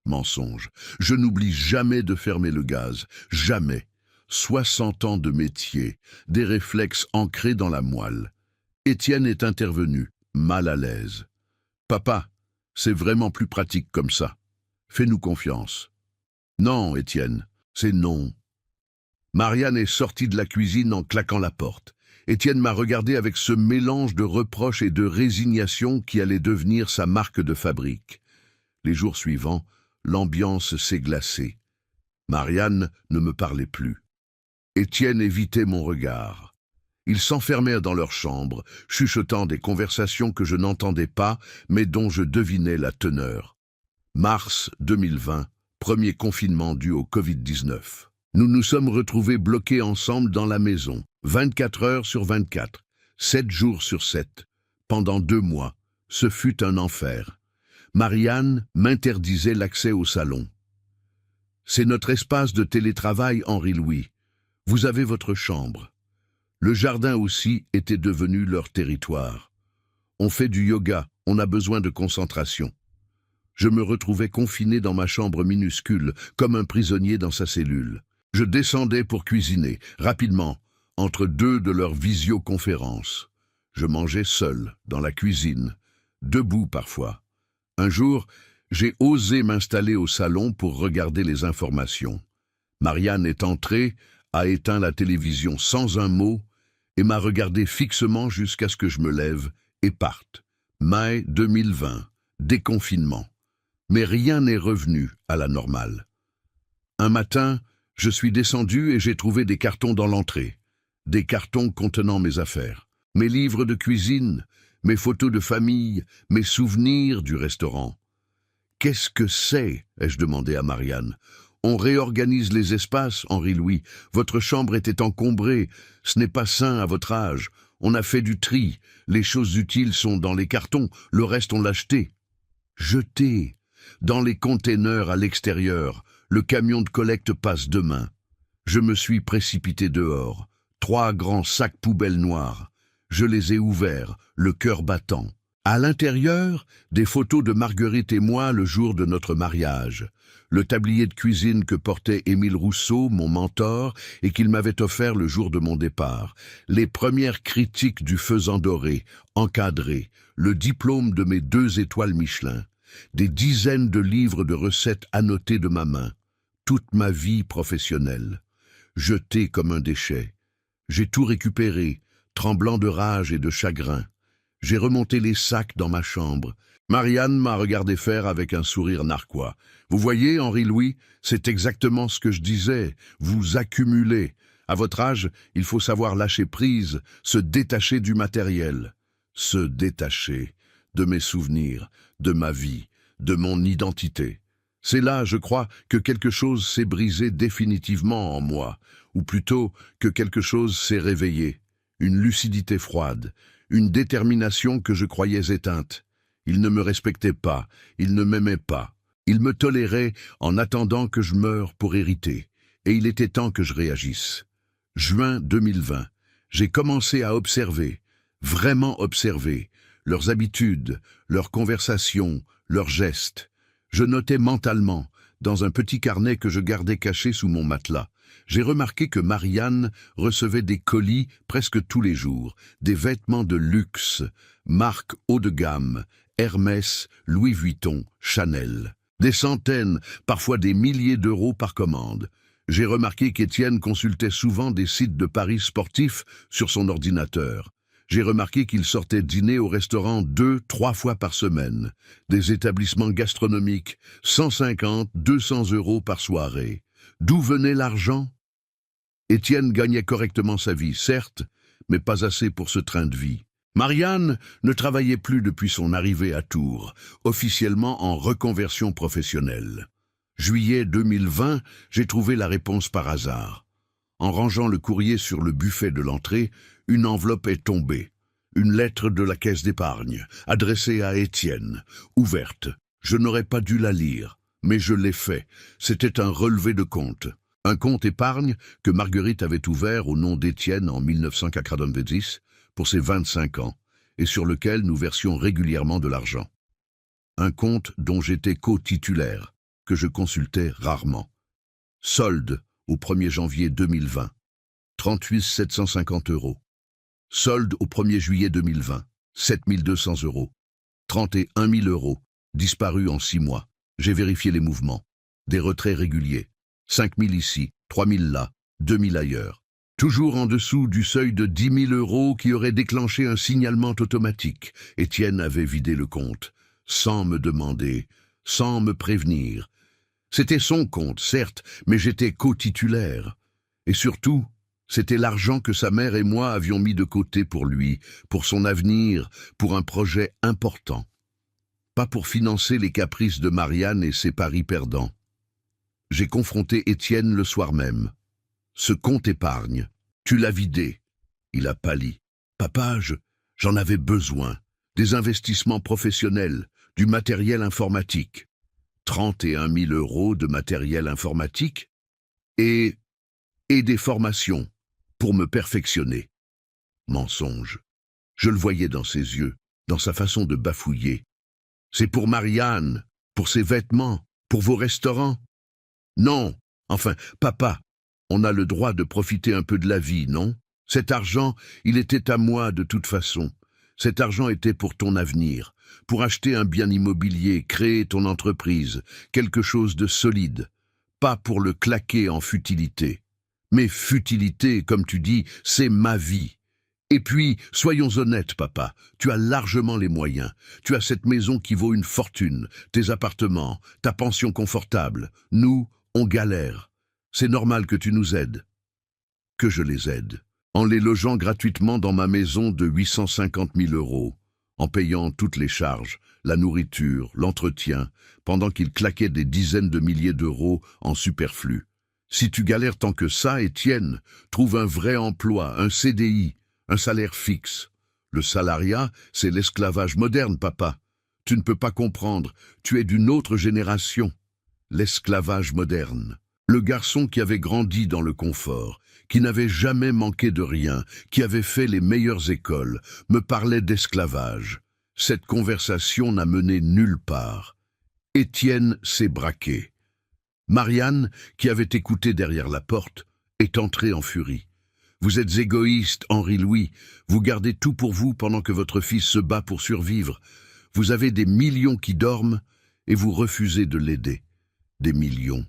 Mensonge. Je n'oublie jamais de fermer le gaz. Jamais. 60 ans de métier, des réflexes ancrés dans la moelle. Étienne est intervenu, mal à l'aise. Papa, c'est vraiment plus pratique comme ça. Fais-nous confiance. Non, Étienne, c'est non. Marianne est sortie de la cuisine en claquant la porte. Étienne m'a regardé avec ce mélange de reproches et de résignation qui allait devenir sa marque de fabrique. Les jours suivants, l'ambiance s'est glacée. Marianne ne me parlait plus. Étienne évitait mon regard. Ils s'enfermèrent dans leur chambre, chuchotant des conversations que je n'entendais pas, mais dont je devinais la teneur. Mars 2020, premier confinement dû au Covid-19. Nous nous sommes retrouvés bloqués ensemble dans la maison, 24 heures sur 24, 7 jours sur 7. Pendant 2 mois, ce fut un enfer. Marianne m'interdisait l'accès au salon. C'est notre espace de télétravail, Henri-Louis. Vous avez votre chambre. Le jardin aussi était devenu leur territoire. On fait du yoga, on a besoin de concentration. Je me retrouvais confiné dans ma chambre minuscule, comme un prisonnier dans sa cellule. Je descendais pour cuisiner, rapidement, entre 2 de leurs visioconférences. Je mangeais seul, dans la cuisine, debout parfois. Un jour, j'ai osé m'installer au salon pour regarder les informations. Marianne est entrée, a éteint la télévision sans un mot et m'a regardé fixement jusqu'à ce que je me lève et parte. Mai 2020, déconfinement. Mais rien n'est revenu à la normale. Un matin, je suis descendu et j'ai trouvé des cartons dans l'entrée. Des cartons contenant mes affaires, mes livres de cuisine, mes photos de famille, mes souvenirs du restaurant. « Qu'est-ce que c'est ?» ai-je demandé à Marianne. « On réorganise les espaces, Henri-Louis. Votre chambre était encombrée. Ce n'est pas sain à votre âge. On a fait du tri. Les choses utiles sont dans les cartons. Le reste, on l'a jeté. » Jeté. Dans les containers à l'extérieur. Le camion de collecte passe demain. Je me suis précipité dehors. 3 grands sacs poubelles noirs. Je les ai ouverts, le cœur battant. À l'intérieur, des photos de Marguerite et moi le jour de notre mariage. Le tablier de cuisine que portait Émile Rousseau, mon mentor, et qu'il m'avait offert le jour de mon départ. Les premières critiques du faisan doré, encadrées. Le diplôme de mes 2 étoiles Michelin. Des dizaines de livres de recettes annotés de ma main. Toute ma vie professionnelle. Jetée comme un déchet. J'ai tout récupéré, tremblant de rage et de chagrin. J'ai remonté les sacs dans ma chambre. Marianne m'a regardé faire avec un sourire narquois. Vous voyez, Henri-Louis, c'est exactement ce que je disais. Vous accumulez. À votre âge, il faut savoir lâcher prise, se détacher du matériel. Se détacher de mes souvenirs, de ma vie, de mon identité. C'est là, je crois, que quelque chose s'est brisé définitivement en moi, ou plutôt que quelque chose s'est réveillé. Une lucidité froide, une détermination que je croyais éteinte. Il ne me respectait pas, il ne m'aimait pas. Il me tolérait en attendant que je meure pour hériter, et il était temps que je réagisse. Juin 2020, j'ai commencé à observer, vraiment observer, leurs habitudes, leurs conversations, leurs gestes. Je notais mentalement, dans un petit carnet que je gardais caché sous mon matelas. J'ai remarqué que Marianne recevait des colis presque tous les jours, des vêtements de luxe, marques haut de gamme, Hermès, Louis Vuitton, Chanel. Des centaines, parfois des milliers d'euros par commande. J'ai remarqué qu'Étienne consultait souvent des sites de paris sportifs sur son ordinateur. J'ai remarqué qu'il sortait dîner au restaurant 2, 3 fois par semaine. Des établissements gastronomiques, 150, 200 euros par soirée. D'où venait l'argent? Étienne gagnait correctement sa vie, certes, mais pas assez pour ce train de vie. Marianne ne travaillait plus depuis son arrivée à Tours, officiellement en reconversion professionnelle. Juillet 2020, j'ai trouvé la réponse par hasard. En rangeant le courrier sur le buffet de l'entrée, une enveloppe est tombée. Une lettre de la caisse d'épargne, adressée à Étienne, ouverte. Je n'aurais pas dû la lire, mais je l'ai fait. C'était un relevé de compte. Un compte épargne que Marguerite avait ouvert au nom d'Étienne en 1990 pour ses 25 ans, et sur lequel nous versions régulièrement de l'argent. Un compte dont j'étais co-titulaire, que je consultais rarement. Solde au 1er janvier 2020, 38 750 euros. Solde au 1er juillet 2020, 7 200 euros. 31 000 euros, disparus en 6 mois. J'ai vérifié les mouvements. Des retraits réguliers. 5 000 ici, 3 000 là, 2 000 ailleurs. Toujours en dessous du seuil de 10 000 euros qui aurait déclenché un signalement automatique. Étienne avait vidé le compte, sans me demander, sans me prévenir. C'était son compte, certes, mais j'étais co-titulaire. Et surtout, c'était l'argent que sa mère et moi avions mis de côté pour lui, pour son avenir, pour un projet important. Pas pour financer les caprices de Marianne et ses paris perdants. J'ai confronté Étienne le soir même. Ce compte épargne, tu l'as vidé. Il a pâli. Papa, j'en avais besoin. Des investissements professionnels, du matériel informatique. 31 000 euros de matériel informatique et des formations pour me perfectionner. Mensonge. Je le voyais dans ses yeux, dans sa façon de bafouiller. C'est pour Marianne, pour ses vêtements, pour vos restaurants. Non, enfin, papa, on a le droit de profiter un peu de la vie, non? Cet argent, il était à moi de toute façon. Cet argent était pour ton avenir, pour acheter un bien immobilier, créer ton entreprise, quelque chose de solide, pas pour le claquer en futilité. Mais futilité, comme tu dis, c'est ma vie. Et puis, soyons honnêtes, papa, tu as largement les moyens. Tu as cette maison qui vaut une fortune, tes appartements, ta pension confortable. Nous, on galère. C'est normal que tu nous aides. Que je les aide. En les logeant gratuitement dans ma maison de 850 000 euros, en payant toutes les charges, la nourriture, l'entretien, pendant qu'ils claquaient des dizaines de milliers d'euros en superflu. Si tu galères tant que ça, Étienne, trouve un vrai emploi, un CDI, un salaire fixe. Le salariat, c'est l'esclavage moderne, papa. Tu ne peux pas comprendre, tu es d'une autre génération. L'esclavage moderne. Le garçon qui avait grandi dans le confort, qui n'avait jamais manqué de rien, qui avait fait les meilleures écoles, me parlait d'esclavage. Cette conversation n'a mené nulle part. Étienne s'est braqué. Marianne, qui avait écouté derrière la porte, est entrée en furie. Vous êtes égoïste, Henri-Louis. Vous gardez tout pour vous pendant que votre fils se bat pour survivre. Vous avez des millions qui dorment et vous refusez de l'aider. Des millions.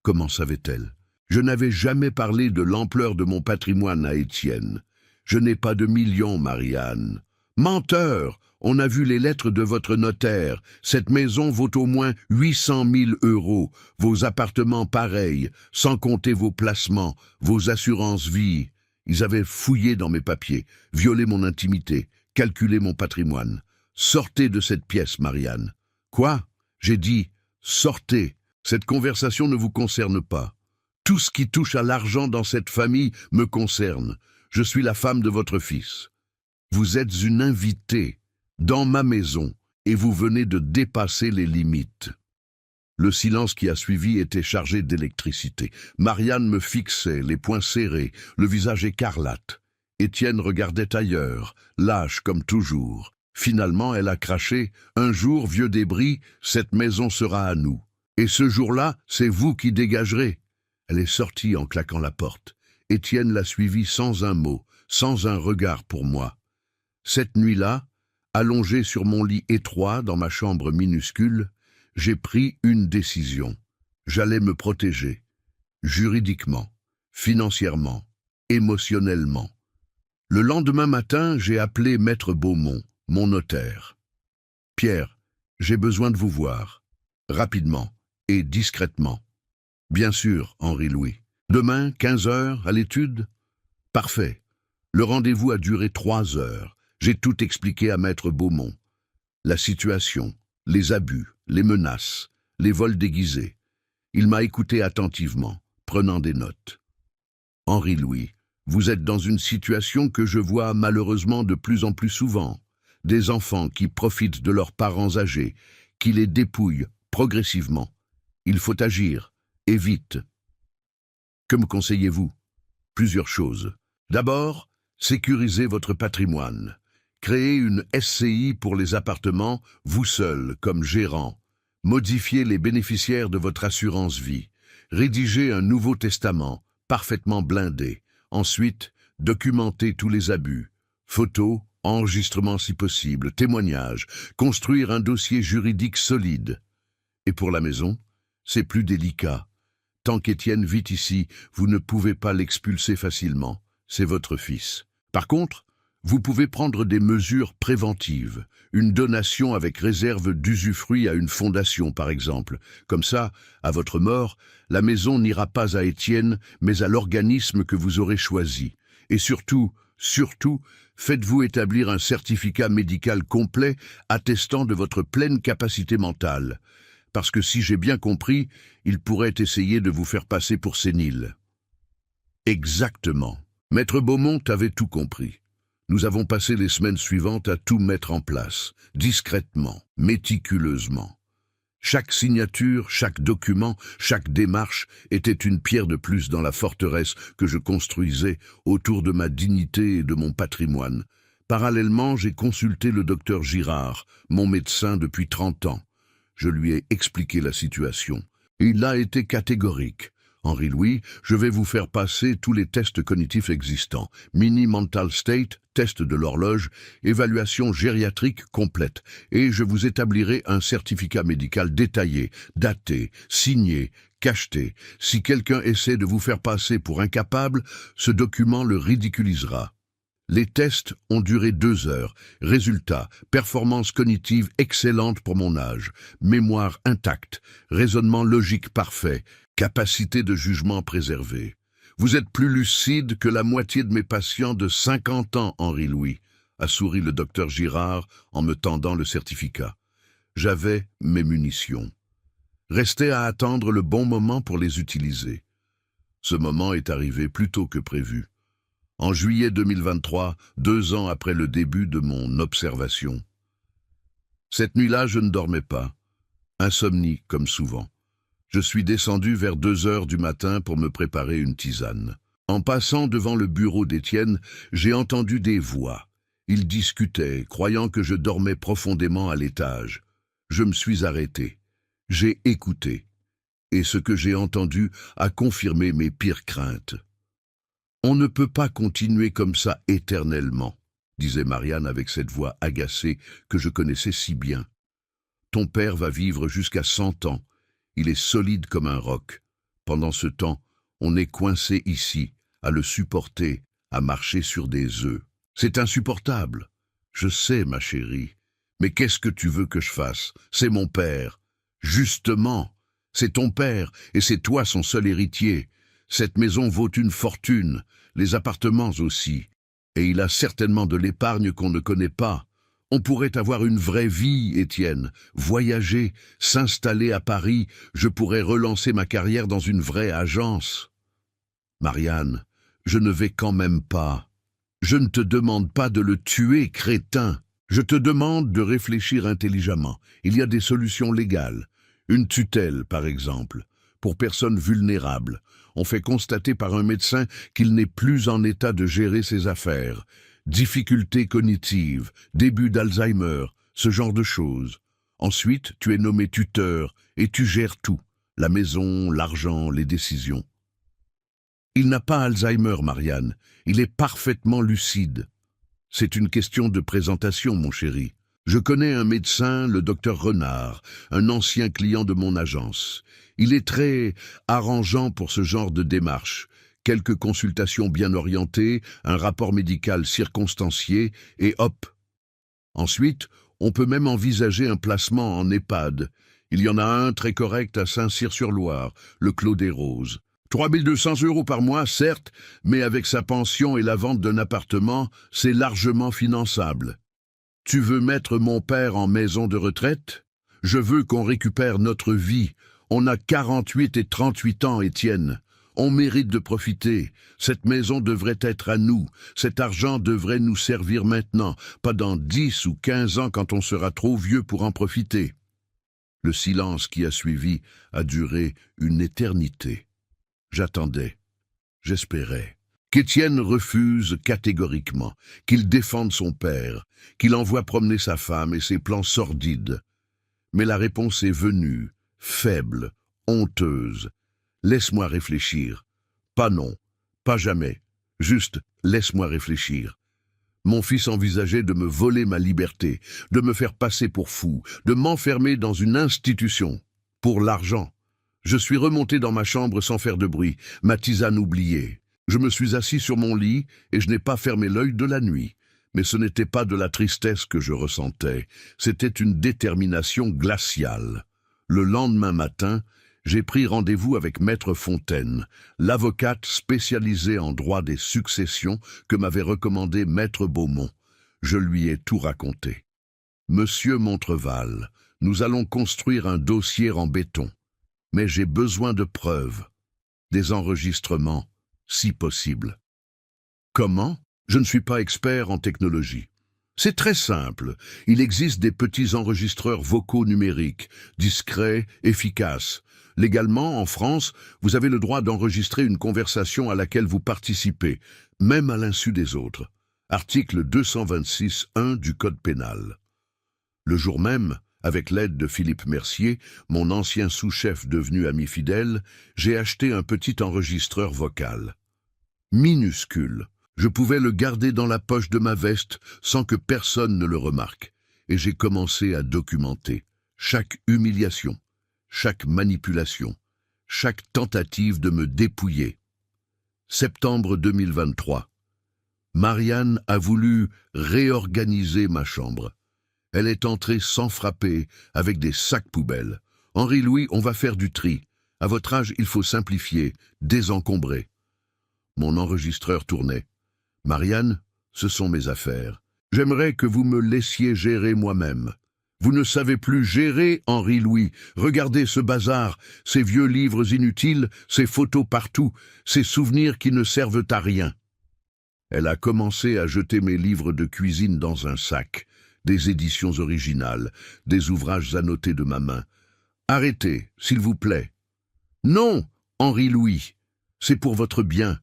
Comment savait-elle? Je n'avais jamais parlé de l'ampleur de mon patrimoine à Étienne. Je n'ai pas de millions, Marianne. Menteur! On a vu les lettres de votre notaire. Cette maison vaut au moins 800 000 euros. Vos appartements pareils, sans compter vos placements, vos assurances vie. Ils avaient fouillé dans mes papiers, violé mon intimité, calculé mon patrimoine. Sortez de cette pièce, Marianne. Quoi? J'ai dit, sortez. Cette conversation ne vous concerne pas. Tout ce qui touche à l'argent dans cette famille me concerne. Je suis la femme de votre fils. Vous êtes une invitée dans ma maison et vous venez de dépasser les limites. Le silence qui a suivi était chargé d'électricité. Marianne me fixait, les poings serrés, le visage écarlate. Étienne regardait ailleurs, lâche comme toujours. Finalement, elle a craché « Un jour, vieux débris, cette maison sera à nous. Et ce jour-là, c'est vous qui dégagerez. » Elle est sortie en claquant la porte. Étienne l'a suivie sans un mot, sans un regard pour moi. Cette nuit-là, allongé sur mon lit étroit dans ma chambre minuscule, j'ai pris une décision. J'allais me protéger, juridiquement, financièrement, émotionnellement. Le lendemain matin, j'ai appelé Maître Beaumont, mon notaire. « Pierre, j'ai besoin de vous voir. Rapidement et discrètement. »« Bien sûr, Henri-Louis. Demain, 15 heures, à l'étude ? » ?»« Parfait. » Le rendez-vous a duré 3 heures. J'ai tout expliqué à Maître Beaumont. La situation, les abus, les menaces, les vols déguisés. Il m'a écouté attentivement, prenant des notes. « Henri-Louis, vous êtes dans une situation que je vois malheureusement de plus en plus souvent. Des enfants qui profitent de leurs parents âgés, qui les dépouillent progressivement. Il faut agir, et vite. » « Que me conseillez-vous ? » ?»« Plusieurs choses. D'abord, sécurisez votre patrimoine. Créez une SCI pour les appartements, vous seul, comme gérant. Modifiez les bénéficiaires de votre assurance vie. Rédigez un nouveau testament, parfaitement blindé. Ensuite, documentez tous les abus. Photos, enregistrements si possible, témoignages. Construire un dossier juridique solide. Et pour la maison, c'est plus délicat. Tant qu'Étienne vit ici, vous ne pouvez pas l'expulser facilement. C'est votre fils. Par contre, vous pouvez prendre des mesures préventives. Une donation avec réserve d'usufruit à une fondation, par exemple. Comme ça, à votre mort, la maison n'ira pas à Étienne, mais à l'organisme que vous aurez choisi. Et surtout, faites-vous établir un certificat médical complet attestant de votre pleine capacité mentale. Parce que si j'ai bien compris, il pourrait essayer de vous faire passer pour sénile. Exactement. Maître Beaumont avait tout compris. Nous avons passé les semaines suivantes à tout mettre en place, discrètement, méticuleusement. Chaque signature, chaque document, chaque démarche était une pierre de plus dans la forteresse que je construisais autour de ma dignité et de mon patrimoine. Parallèlement, j'ai consulté le docteur Girard, mon médecin depuis 30 ans. Je lui ai expliqué la situation. Il a été catégorique. « Henri-Louis, je vais vous faire passer tous les tests cognitifs existants. Mini mental state, test de l'horloge, évaluation gériatrique complète. Et je vous établirai un certificat médical détaillé, daté, signé, cacheté. Si quelqu'un essaie de vous faire passer pour incapable, ce document le ridiculisera. » Les tests ont duré 2 heures. Résultat, performance cognitive excellente pour mon âge, mémoire intacte, raisonnement logique parfait, capacité de jugement préservée. Vous êtes plus lucide que la moitié de mes patients de 50 ans, Henri-Louis, a souri le docteur Girard en me tendant le certificat. J'avais mes munitions. Restait à attendre le bon moment pour les utiliser. Ce moment est arrivé plus tôt que prévu. En juillet 2023, 2 ans après le début de mon observation. Cette nuit-là, je ne dormais pas. Insomnie, comme souvent. Je suis descendu vers 2 heures du matin pour me préparer une tisane. En passant devant le bureau d'Étienne, j'ai entendu des voix. Ils discutaient, croyant que je dormais profondément à l'étage. Je me suis arrêté. J'ai écouté. Et ce que j'ai entendu a confirmé mes pires craintes. « On ne peut pas continuer comme ça éternellement », disait Marianne avec cette voix agacée que je connaissais si bien. « Ton père va vivre jusqu'à 100 ans. Il est solide comme un roc. Pendant ce temps, on est coincé ici, à le supporter, à marcher sur des œufs. C'est insupportable. Je sais, ma chérie. Mais qu'est-ce que tu veux que je fasse? C'est mon père. Justement, c'est ton père et c'est toi son seul héritier. Cette maison vaut une fortune, les appartements aussi. Et il a certainement de l'épargne qu'on ne connaît pas. On pourrait avoir une vraie vie, Étienne, voyager, s'installer à Paris, je pourrais relancer ma carrière dans une vraie agence. Marianne, je ne vais quand même pas. Je ne te demande pas de le tuer, crétin. Je te demande de réfléchir intelligemment. Il y a des solutions légales. Une tutelle, par exemple, pour personnes vulnérables. On fait constater par un médecin qu'il n'est plus en état de gérer ses affaires. Difficultés cognitives, début d'Alzheimer, ce genre de choses. Ensuite, tu es nommé tuteur et tu gères tout, la maison, l'argent, les décisions. Il n'a pas Alzheimer, Marianne, il est parfaitement lucide. C'est une question de présentation, mon chéri. Je connais un médecin, le docteur Renard, un ancien client de mon agence. Il est très arrangeant pour ce genre de démarche. quelques consultations bien orientées, un rapport médical circonstancié, et hop. Ensuite, on peut même envisager un placement en EHPAD. Il y en a un très correct à Saint-Cyr-sur-Loire, le Clos des Roses. 3200 € par mois, certes, mais avec sa pension et la vente d'un appartement, c'est largement finançable. Tu veux mettre mon père en maison de retraite? Je veux qu'on récupère notre vie. On a 48 et 38 ans, Étienne. On mérite de profiter. Cette maison devrait être à nous. Cet argent devrait nous servir maintenant, pas dans 10 ou 15 ans quand on sera trop vieux pour en profiter. Le silence qui a suivi a duré une éternité. J'attendais, j'espérais, qu'Étienne refuse catégoriquement, qu'il défende son père, qu'il envoie promener sa femme et ses plans sordides. Mais la réponse est venue, faible, honteuse. Laisse-moi réfléchir. Pas non, pas jamais. Juste, laisse-moi réfléchir. Mon fils envisageait de me voler ma liberté, de me faire passer pour fou, de m'enfermer dans une institution. Pour l'argent. Je suis remonté dans ma chambre sans faire de bruit, ma tisane oubliée. Je me suis assis sur mon lit et je n'ai pas fermé l'œil de la nuit. Mais ce n'était pas de la tristesse que je ressentais, c'était une détermination glaciale. Le lendemain matin, j'ai pris rendez-vous avec Maître Fontaine, l'avocate spécialisée en droit des successions que m'avait recommandé Maître Beaumont. Je lui ai tout raconté. Monsieur Montreval, nous allons construire un dossier en béton. Mais j'ai besoin de preuves, des enregistrements, si possible. Comment? Je ne suis pas expert en technologie. C'est très simple. Il existe des petits enregistreurs vocaux numériques, discrets, efficaces. Légalement, en France, vous avez le droit d'enregistrer une conversation à laquelle vous participez, même à l'insu des autres. Article 226.1 du Code pénal. Le jour même, avec l'aide de Philippe Mercier, mon ancien sous-chef devenu ami fidèle, j'ai acheté un petit enregistreur vocal. Minuscule. Je pouvais le garder dans la poche de ma veste sans que personne ne le remarque. Et j'ai commencé à documenter chaque humiliation, chaque manipulation, chaque tentative de me dépouiller. Septembre 2023. Marianne a voulu réorganiser ma chambre. Elle est entrée sans frapper, avec des sacs poubelles. « Henri-Louis, on va faire du tri. À votre âge, il faut simplifier, désencombrer. » Mon enregistreur tournait. « Marianne, ce sont mes affaires. J'aimerais que vous me laissiez gérer moi-même. Vous ne savez plus gérer, Henri-Louis. Regardez ce bazar, ces vieux livres inutiles, ces photos partout, ces souvenirs qui ne servent à rien. » Elle a commencé à jeter mes livres de cuisine dans un sac. Des éditions originales, des ouvrages annotés de ma main. « Arrêtez, s'il vous plaît. »« Non, Henri-Louis, c'est pour votre bien. »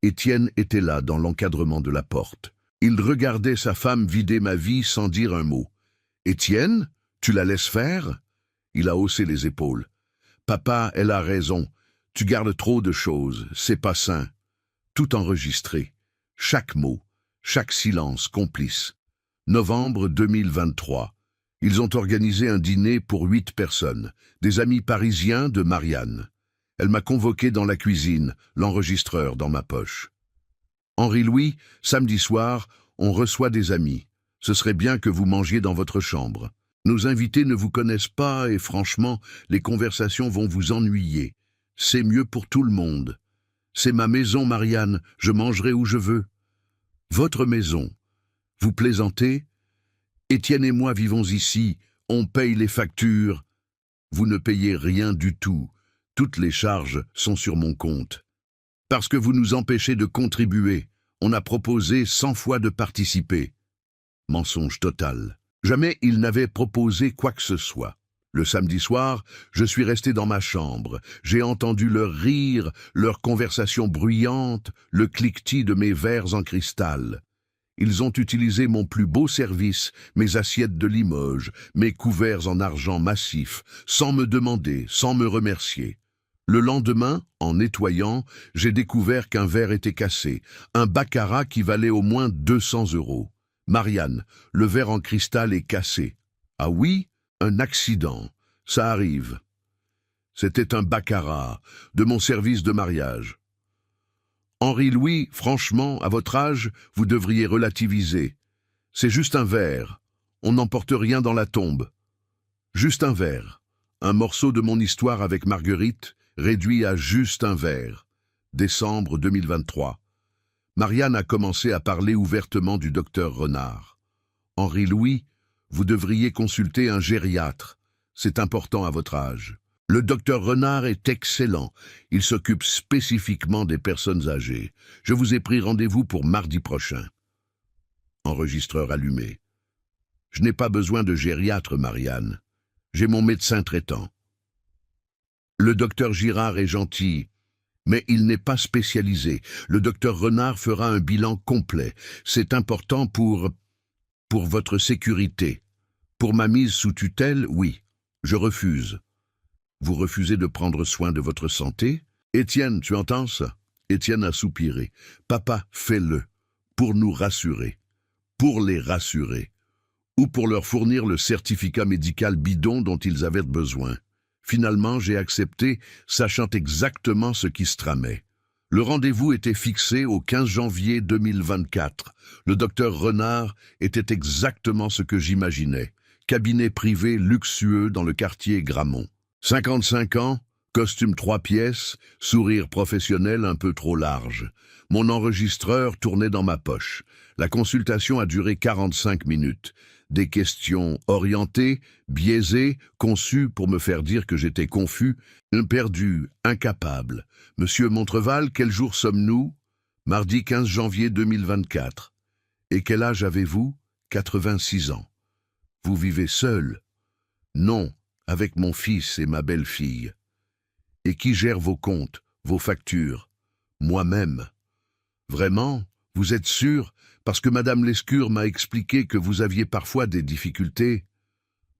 Étienne était là, dans l'encadrement de la porte. Il regardait sa femme vider ma vie sans dire un mot. « Étienne, tu la laisses faire ?» Il a haussé les épaules. « Papa, elle a raison. Tu gardes trop de choses, c'est pas sain. » Tout enregistré. Chaque mot, chaque silence complice. Novembre 2023. Ils ont organisé un dîner pour 8 personnes, des amis parisiens de Marianne. Elle m'a convoqué dans la cuisine, l'enregistreur dans ma poche. « Henri-Louis, samedi soir, on reçoit des amis. Ce serait bien que vous mangiez dans votre chambre. Nos invités ne vous connaissent pas et franchement, les conversations vont vous ennuyer. C'est mieux pour tout le monde. C'est ma maison, Marianne, je mangerai où je veux. » Votre maison. Vous plaisantez? Étienne et moi vivons ici, on paye les factures. Vous ne payez rien du tout. Toutes les charges sont sur mon compte. Parce que vous nous empêchez de contribuer. On a proposé 100 fois de participer. Mensonge total. Jamais il n'avait proposé quoi que ce soit. Le samedi soir, je suis resté dans ma chambre. J'ai entendu leur rire, leur conversation bruyante, le cliquetis de mes verres en cristal. Ils ont utilisé mon plus beau service, mes assiettes de Limoges, mes couverts en argent massif, sans me demander, sans me remercier. Le lendemain, en nettoyant, j'ai découvert qu'un verre était cassé, un baccarat qui valait au moins 200 €. Marianne, le verre en cristal est cassé. Ah oui, un accident, ça arrive. C'était un baccarat, de mon service de mariage. Henri-Louis, franchement, à votre âge, vous devriez relativiser. C'est juste un verre. On n'emporte rien dans la tombe. Juste un verre. Un morceau de mon histoire avec Marguerite, réduit à juste un verre. Décembre 2023. Marianne a commencé à parler ouvertement du docteur Renard. Henri-Louis, vous devriez consulter un gériatre. C'est important à votre âge. Le docteur Renard est excellent. Il s'occupe spécifiquement des personnes âgées. Je vous ai pris rendez-vous pour mardi prochain. Enregistreur allumé. Je n'ai pas besoin de gériatre, Marianne. J'ai mon médecin traitant. Le docteur Girard est gentil, mais il n'est pas spécialisé. Le docteur Renard fera un bilan complet. C'est important pour votre sécurité. Pour ma mise sous tutelle, oui. Je refuse. Vous refusez de prendre soin de votre santé? Étienne, tu entends ça? Étienne a soupiré. Papa, fais-le. Pour nous rassurer. Pour les rassurer. Ou pour leur fournir le certificat médical bidon dont ils avaient besoin. Finalement, j'ai accepté, sachant exactement ce qui se tramait. Le rendez-vous était fixé au 15 janvier 2024. Le docteur Renard était exactement ce que j'imaginais. Cabinet privé luxueux dans le quartier Gramont. 55 ans, costume 3 pièces, sourire professionnel un peu trop large. Mon enregistreur tournait dans ma poche. La consultation a duré 45 minutes. Des questions orientées, biaisées, conçues pour me faire dire que j'étais confus, perdu, incapable. Monsieur Montreval, quel jour sommes-nous? Mardi 15 janvier 2024. Et quel âge avez-vous? 86 ans. Vous vivez seul? Non, avec mon fils et ma belle-fille. Et qui gère vos comptes, vos factures? Moi-même. Vraiment? Vous êtes sûr? Parce que Madame Lescure m'a expliqué que vous aviez parfois des difficultés.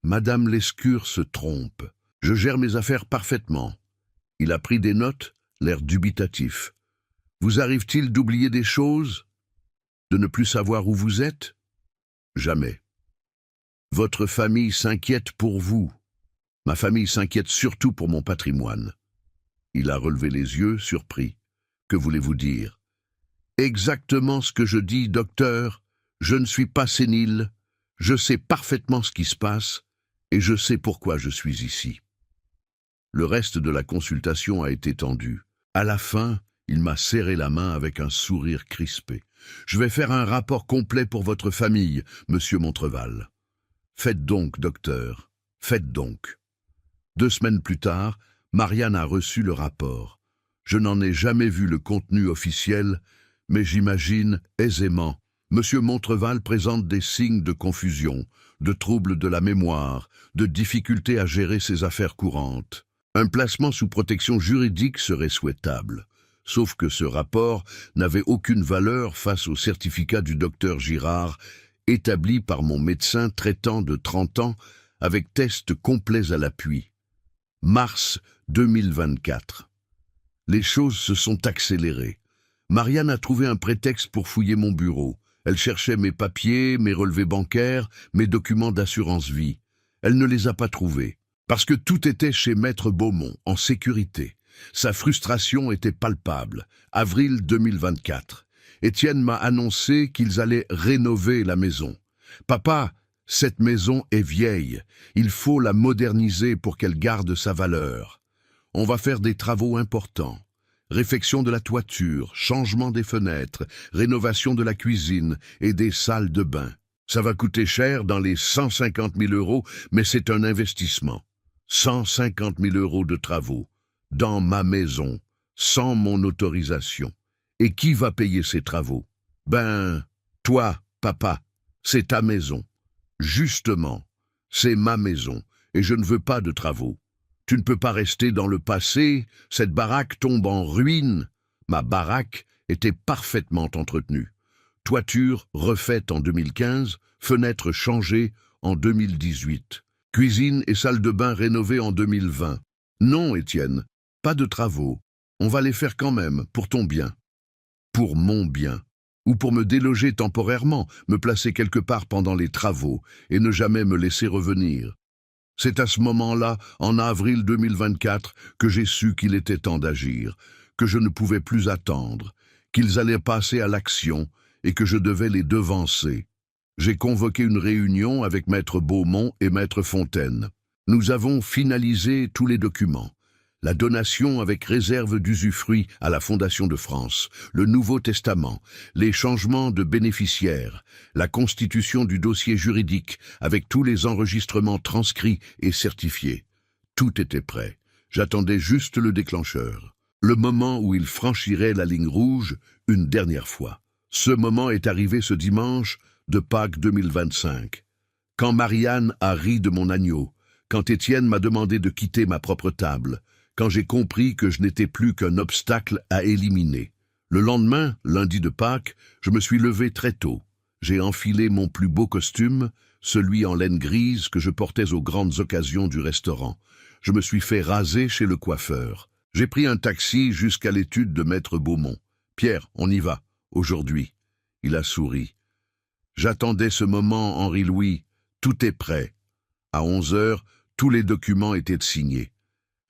Madame Lescure se trompe. Je gère mes affaires parfaitement. Il a pris des notes, l'air dubitatif. Vous arrive-t-il d'oublier des choses? De ne plus savoir où vous êtes? Jamais. Votre famille s'inquiète pour vous. Ma famille s'inquiète surtout pour mon patrimoine. Il a relevé les yeux, surpris. Que voulez-vous dire? Exactement ce que je dis, docteur. Je ne suis pas sénile. Je sais parfaitement ce qui se passe et je sais pourquoi je suis ici. Le reste de la consultation a été tendu. À la fin, il m'a serré la main avec un sourire crispé. Je vais faire un rapport complet pour votre famille, monsieur Montreval. Faites donc, docteur. Faites donc. 2 semaines plus tard, Marianne a reçu le rapport. Je n'en ai jamais vu le contenu officiel, mais j'imagine aisément. Monsieur Montreval présente des signes de confusion, de troubles de la mémoire, de difficultés à gérer ses affaires courantes. Un placement sous protection juridique serait souhaitable, sauf que ce rapport n'avait aucune valeur face au certificat du docteur Girard, établi par mon médecin traitant de 30 ans, avec tests complets à l'appui. Mars 2024. Les choses se sont accélérées. Marianne a trouvé un prétexte pour fouiller mon bureau. Elle cherchait mes papiers, mes relevés bancaires, mes documents d'assurance vie. Elle ne les a pas trouvés, parce que tout était chez Maître Beaumont, en sécurité. Sa frustration était palpable. Avril 2024. Étienne m'a annoncé qu'ils allaient rénover la maison. « Papa, cette maison est vieille. Il faut la moderniser pour qu'elle garde sa valeur. On va faire des travaux importants. Réfection de la toiture, changement des fenêtres, rénovation de la cuisine et des salles de bain. Ça va coûter cher dans les 150 000 €, mais c'est un investissement. 150 000 € de travaux, dans ma maison, sans mon autorisation. Et qui va payer ces travaux? Ben, toi, papa, c'est ta maison. Justement, c'est ma maison, et je ne veux pas de travaux. Tu ne peux pas rester dans le passé, cette baraque tombe en ruine. Ma baraque était parfaitement entretenue. Toiture refaite en 2015, fenêtres changées en 2018. Cuisine et salle de bain rénovées en 2020. Non, Étienne, pas de travaux. On va les faire quand même, pour ton bien. Pour mon bien. Ou pour me déloger temporairement, me placer quelque part pendant les travaux et ne jamais me laisser revenir. C'est à ce moment-là, en avril 2024, que j'ai su qu'il était temps d'agir, que je ne pouvais plus attendre, qu'ils allaient passer à l'action et que je devais les devancer. J'ai convoqué une réunion avec maître Beaumont et maître Fontaine. Nous avons finalisé tous les documents. La donation avec réserve d'usufruit à la Fondation de France, le Nouveau Testament, les changements de bénéficiaires, la constitution du dossier juridique avec tous les enregistrements transcrits et certifiés. Tout était prêt. J'attendais juste le déclencheur. Le moment où il franchirait la ligne rouge une dernière fois. Ce moment est arrivé ce dimanche de Pâques 2025. Quand Marianne a ri de mon agneau, quand Étienne m'a demandé de quitter ma propre table, quand j'ai compris que je n'étais plus qu'un obstacle à éliminer. Le lendemain, lundi de Pâques, je me suis levé très tôt. J'ai enfilé mon plus beau costume, celui en laine grise que je portais aux grandes occasions du restaurant. Je me suis fait raser chez le coiffeur. J'ai pris un taxi jusqu'à l'étude de maître Beaumont. « Pierre, on y va, aujourd'hui. » Il a souri. J'attendais ce moment, Henri-Louis. Tout est prêt. À 11 heures, tous les documents étaient signés.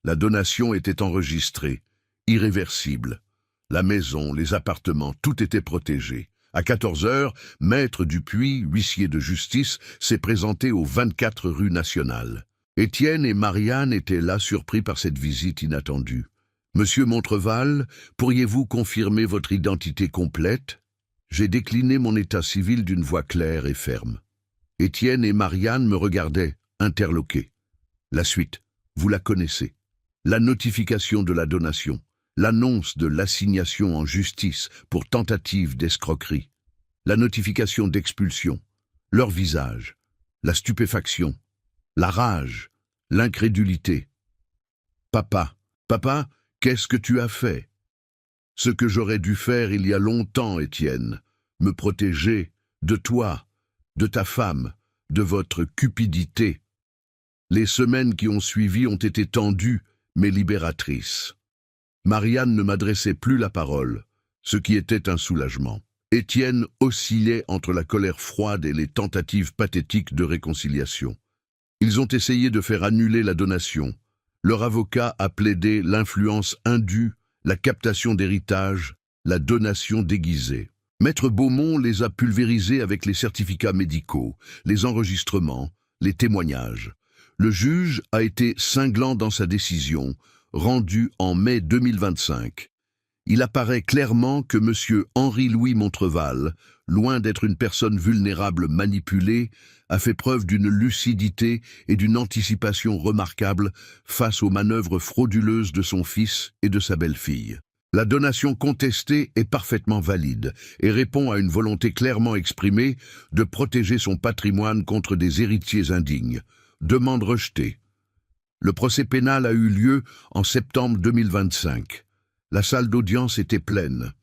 La donation était enregistrée, irréversible. La maison, les appartements, tout était protégé. À 14 heures, maître Dupuis, huissier de justice, s'est présenté aux 24 rues nationales. Étienne et Marianne étaient là, surpris par cette visite inattendue. « Monsieur Montreval, pourriez-vous confirmer votre identité complète ?» J'ai décliné mon état civil d'une voix claire et ferme. Étienne et Marianne me regardaient, interloqués. La suite, vous la connaissez. La notification de la donation, l'annonce de l'assignation en justice pour tentative d'escroquerie, la notification d'expulsion, leur visage, la stupéfaction, la rage, l'incrédulité. « Papa, qu'est-ce que tu as fait ?» Ce que j'aurais dû faire il y a longtemps, Étienne, me protéger de toi, de ta femme, de votre cupidité. Les semaines qui ont suivi ont été tendues, mais libératrices. Marianne ne m'adressait plus la parole, ce qui était un soulagement. Étienne oscillait entre la colère froide et les tentatives pathétiques de réconciliation. Ils ont essayé de faire annuler la donation. Leur avocat a plaidé l'influence indue, la captation d'héritage, la donation déguisée. Maître Beaumont les a pulvérisés avec les certificats médicaux, les enregistrements, les témoignages. Le juge a été cinglant dans sa décision, rendue en mai 2025. Il apparaît clairement que M. Henri-Louis Montreval, loin d'être une personne vulnérable manipulée, a fait preuve d'une lucidité et d'une anticipation remarquables face aux manœuvres frauduleuses de son fils et de sa belle-fille. La donation contestée est parfaitement valide et répond à une volonté clairement exprimée de protéger son patrimoine contre des héritiers indignes. Demande rejetée. Le procès pénal a eu lieu en septembre 2025. La salle d'audience était pleine.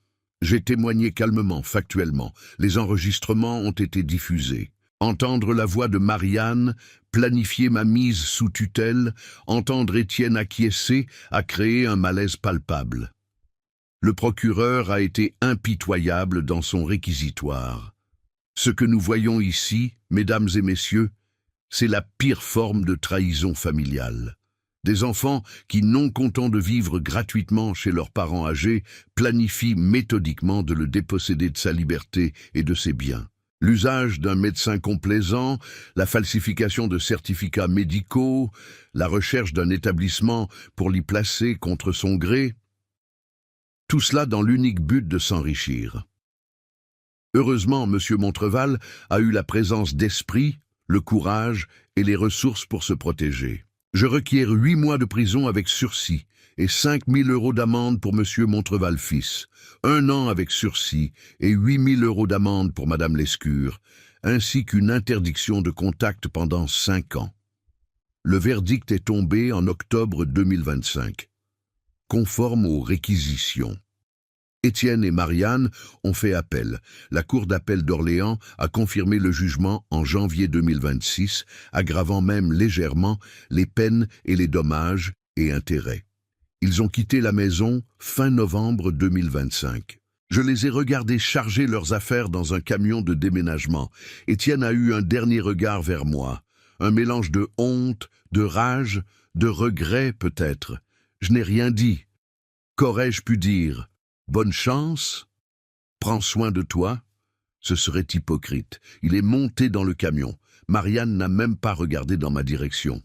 J'ai témoigné calmement, factuellement. Les enregistrements ont été diffusés. Entendre la voix de Marianne, planifier ma mise sous tutelle, entendre Étienne acquiescer a créé un malaise palpable. Le procureur a été impitoyable dans son réquisitoire. Ce que nous voyons ici, mesdames et messieurs, c'est la pire forme de trahison familiale. Des enfants qui, non contents de vivre gratuitement chez leurs parents âgés, planifient méthodiquement de le déposséder de sa liberté et de ses biens. L'usage d'un médecin complaisant, la falsification de certificats médicaux, la recherche d'un établissement pour l'y placer contre son gré, tout cela dans l'unique but de s'enrichir. Heureusement, M. Montreval a eu la présence d'esprit, le courage et les ressources pour se protéger. Je requiers 8 mois de prison avec sursis et 5 000 € d'amende pour M. Montreval fils, 1 an avec sursis et 8 000 € d'amende pour Mme Lescure, ainsi qu'une interdiction de contact pendant 5 ans. Le verdict est tombé en octobre 2025, conforme aux réquisitions. Étienne et Marianne ont fait appel. La Cour d'appel d'Orléans a confirmé le jugement en janvier 2026, aggravant même légèrement les peines et les dommages et intérêts. Ils ont quitté la maison fin novembre 2025. Je les ai regardés charger leurs affaires dans un camion de déménagement. Étienne a eu un dernier regard vers moi, un mélange de honte, de rage, de regret peut-être. Je n'ai rien dit. Qu'aurais-je pu dire ? Bonne chance ? prend soin de toi? Ce serait hypocrite. Il est monté dans le camion. Marianne n'a même pas regardé dans ma direction.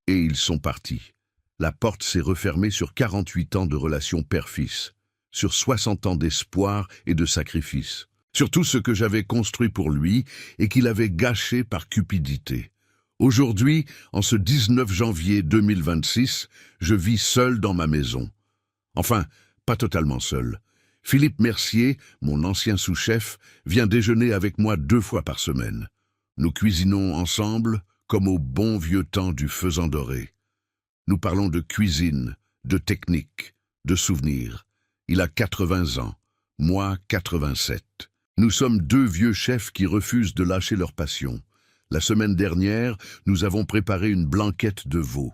Et ils sont partis. La porte s'est refermée sur 48 ans de relation père-fils, sur 60 ans d'espoir et de sacrifice, sur tout ce que j'avais construit pour lui et qu'il avait gâché par cupidité. Aujourd'hui, en ce 19 janvier 2026, je vis seul dans ma maison. Enfin, pas totalement seul. Philippe Mercier, mon ancien sous-chef, vient déjeuner avec moi 2 fois par semaine. Nous cuisinons ensemble, comme au bon vieux temps du faisan doré. Nous parlons de cuisine, de technique, de souvenirs. Il a 80 ans, moi 87. Nous sommes 2 vieux chefs qui refusent de lâcher leur passion. La semaine dernière, nous avons préparé une blanquette de veau.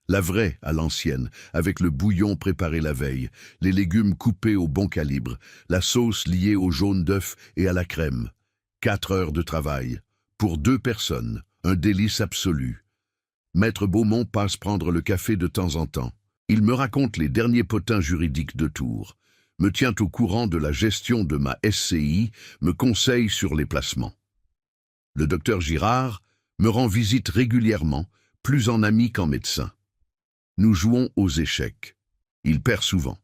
La vraie à l'ancienne, avec le bouillon préparé la veille, les légumes coupés au bon calibre, la sauce liée au jaune d'œuf et à la crème. 4 heures de travail. Pour 2 personnes, un délice absolu. Maître Beaumont passe prendre le café de temps en temps. Il me raconte les derniers potins juridiques de Tours, me tient au courant de la gestion de ma SCI, me conseille sur les placements. Le docteur Girard me rend visite régulièrement, plus en ami qu'en médecin. Nous jouons aux échecs. Il perd souvent.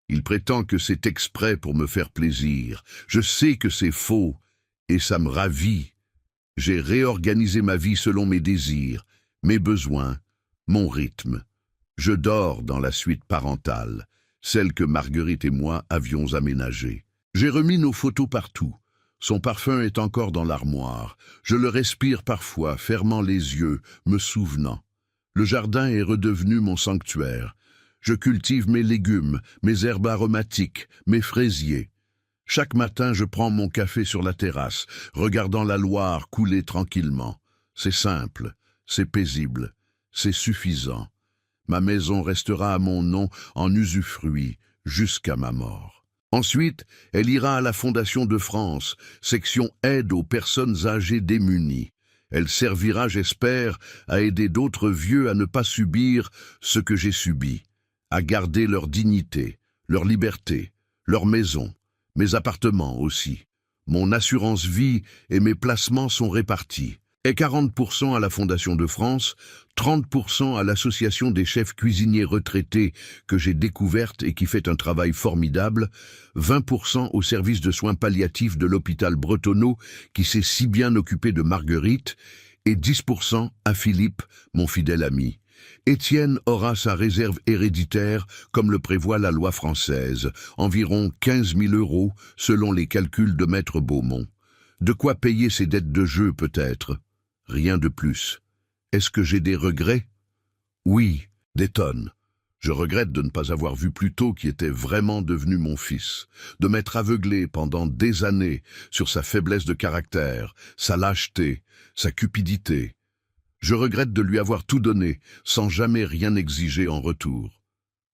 Il prétend que c'est exprès pour me faire plaisir. Je sais que c'est faux, et ça me ravit. J'ai réorganisé ma vie selon mes désirs, mes besoins, mon rythme. Je dors dans la suite parentale, celle que Marguerite et moi avions aménagée. J'ai remis nos photos partout. Son parfum est encore dans l'armoire. Je le respire parfois, fermant les yeux, me souvenant. Le jardin est redevenu mon sanctuaire. Je cultive mes légumes, mes herbes aromatiques, mes fraisiers. Chaque matin, je prends mon café sur la terrasse, regardant la Loire couler tranquillement. C'est simple, c'est paisible, c'est suffisant. Ma maison restera à mon nom en usufruit jusqu'à ma mort. Ensuite, elle ira à la Fondation de France, section aide aux personnes âgées démunies. Elle servira, j'espère, à aider d'autres vieux à ne pas subir ce que j'ai subi, à garder leur dignité, leur liberté, leur maison, mes appartements aussi. Mon assurance vie et mes placements sont répartis. Et 40% à la Fondation de France, 30% à l'Association des chefs cuisiniers retraités que j'ai découverte et qui fait un travail formidable, 20% au service de soins palliatifs de l'hôpital Bretonneau qui s'est si bien occupé de Marguerite, et 10% à Philippe, mon fidèle ami. Étienne aura sa réserve héréditaire comme le prévoit la loi française, environ 15 000 € selon les calculs de Maître Beaumont. De quoi payer ses dettes de jeu peut-être. Rien de plus. Est-ce que j'ai des regrets? Oui, des tonnes. Je regrette de ne pas avoir vu plus tôt qui était vraiment devenu mon fils, de m'être aveuglé pendant des années sur sa faiblesse de caractère, sa lâcheté, sa cupidité. Je regrette de lui avoir tout donné, sans jamais rien exiger en retour.